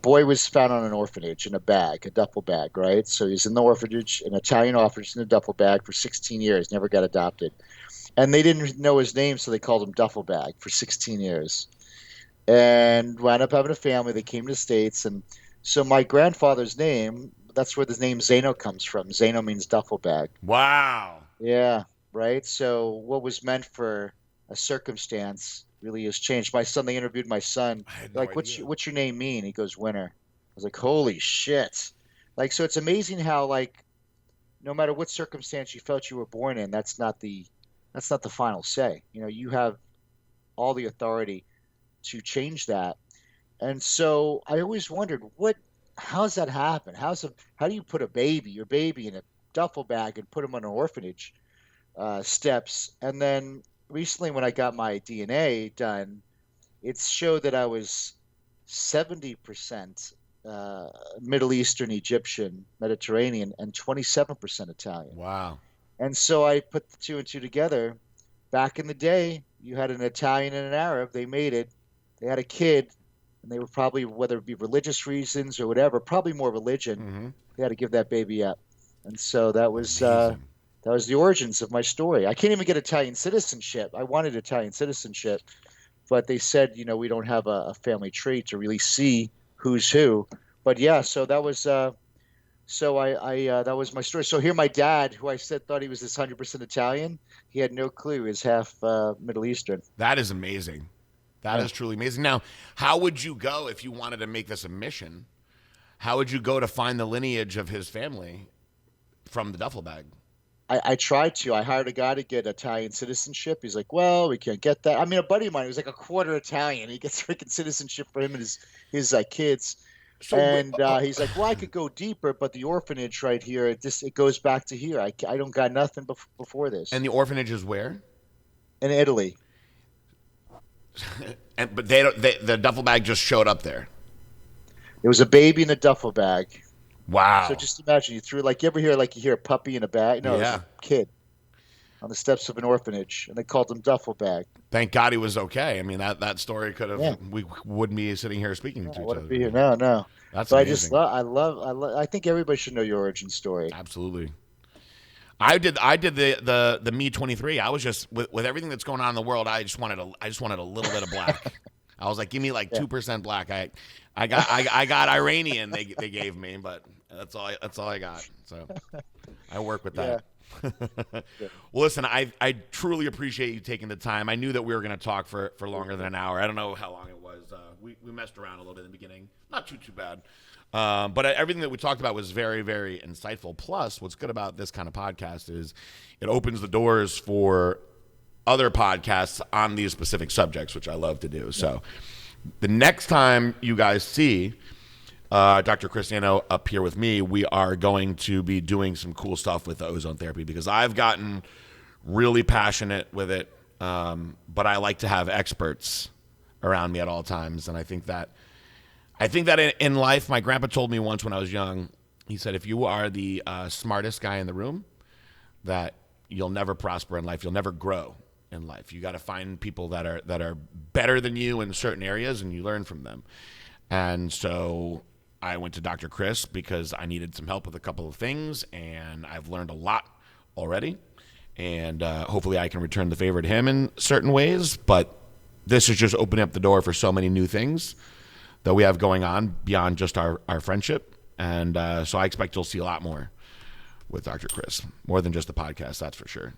boy was found on an orphanage in a bag, a duffel bag, right? So he's in the orphanage, an Italian orphanage in a duffel bag for 16 years, never got adopted. And they didn't know his name, so they called him Duffel Bag for 16 years. And wound up having a family. They came to the States. And so my grandfather's name, that's where the name Zaino comes from. Zaino means duffel bag. Wow. Yeah, right? So what was meant for a circumstance really has changed. My son, they interviewed my son. Like, what's your name mean? He goes, Winner. I was like, holy shit. Like, so it's amazing how, like, no matter what circumstance you felt you were born in, that's not the final say. You have all the authority to change that. And so I always wondered, how's that happen? How do you put your baby in a duffel bag and put him on an orphanage steps? And then recently when I got my DNA done, it showed that I was 70% Middle Eastern, Egyptian, Mediterranean, and 27% Italian. Wow. And so I put the two and two together. Back in the day, you had an Italian and an Arab. They made it. They had a kid, and they were probably, whether it be religious reasons or whatever, probably more religion. Mm-hmm. They had to give that baby up. And so that was the origins of my story. I can't even get Italian citizenship. I wanted Italian citizenship, but they said, we don't have a family tree to really see who's who. But yeah, so that was. So that was my story. So here, my dad, who I said thought he was this 100% Italian, he had no clue. He was half Middle Eastern. That is amazing. That is truly amazing. Now, how would you go if you wanted to make this a mission? How would you go to find the lineage of his family from the duffel bag? I tried to. I hired a guy to get Italian citizenship. He's like, well, we can't get that. I mean, a buddy of mine was like a quarter Italian. He gets freaking citizenship for him and his kids. So, he's like, well, I could go deeper, but the orphanage right here, it goes back to here. I don't got nothing before this. And the orphanage is where? In Italy. But the duffel bag just showed up there. It was a baby in a duffel bag. Wow. So just imagine, you ever hear, you hear a puppy in a bag? No, yeah. It was a kid on the steps of an orphanage, and they called him duffel bag. Thank God he was okay. I mean, that story could have, we wouldn't be sitting here speaking to each other. Be here. No. That's so amazing. I think everybody should know your origin story. Absolutely. I did the Me 23. I was just with everything that's going on in the world. I just wanted a little bit of black. I was like, give me 2% black. I got Iranian. They gave me, but that's all I got. So I work with that. Well, listen, I truly appreciate you taking the time. I knew that we were going to talk for longer than an hour. I don't know how long it was. We messed around a little bit in the beginning. Not too bad. But everything that we talked about was very, very insightful. Plus, what's good about this kind of podcast is it opens the doors for other podcasts on these specific subjects, which I love to do. So the next time you guys see Dr. Chris Zaino up here with me, we are going to be doing some cool stuff with the ozone therapy because I've gotten really passionate with it, but I like to have experts around me at all times. And I think that in life, my grandpa told me once when I was young, he said, if you are the smartest guy in the room, that you'll never prosper in life. You'll never grow in life. You got to find people that are better than you in certain areas, and you learn from them. And so I went to Dr. Chris because I needed some help with a couple of things, and I've learned a lot already. And hopefully I can return the favor to him in certain ways. But this is just opening up the door for so many new things that we have going on beyond just our friendship. And so I expect you'll see a lot more with Dr. Chris, more than just the podcast, that's for sure.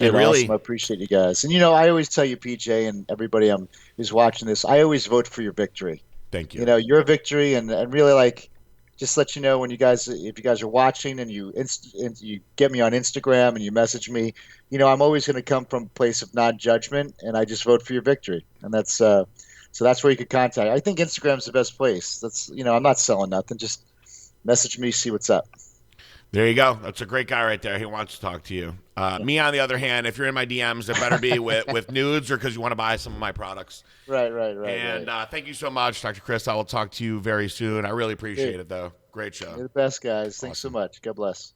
And really, awesome. I appreciate you guys. And, I always tell you, PJ, and everybody who's watching this, I always vote for your victory. Thank you. Your victory, and really just let you know when if you guys are watching and you get me on Instagram and you message me, I'm always going to come from a place of non-judgment, and I just vote for your victory. And that's so that's where you could contact. I think Instagram's the best place. That's I'm not selling nothing. Just message me, see what's up. There you go. That's a great guy right there. He wants to talk to you. Me, on the other hand, if you're in my DMs, it better be with nudes or because you want to buy some of my products. Right. And thank you so much, Dr. Chris. I will talk to you very soon. I really appreciate it, though. Great show. You're the best, guys. Thanks so much. God bless.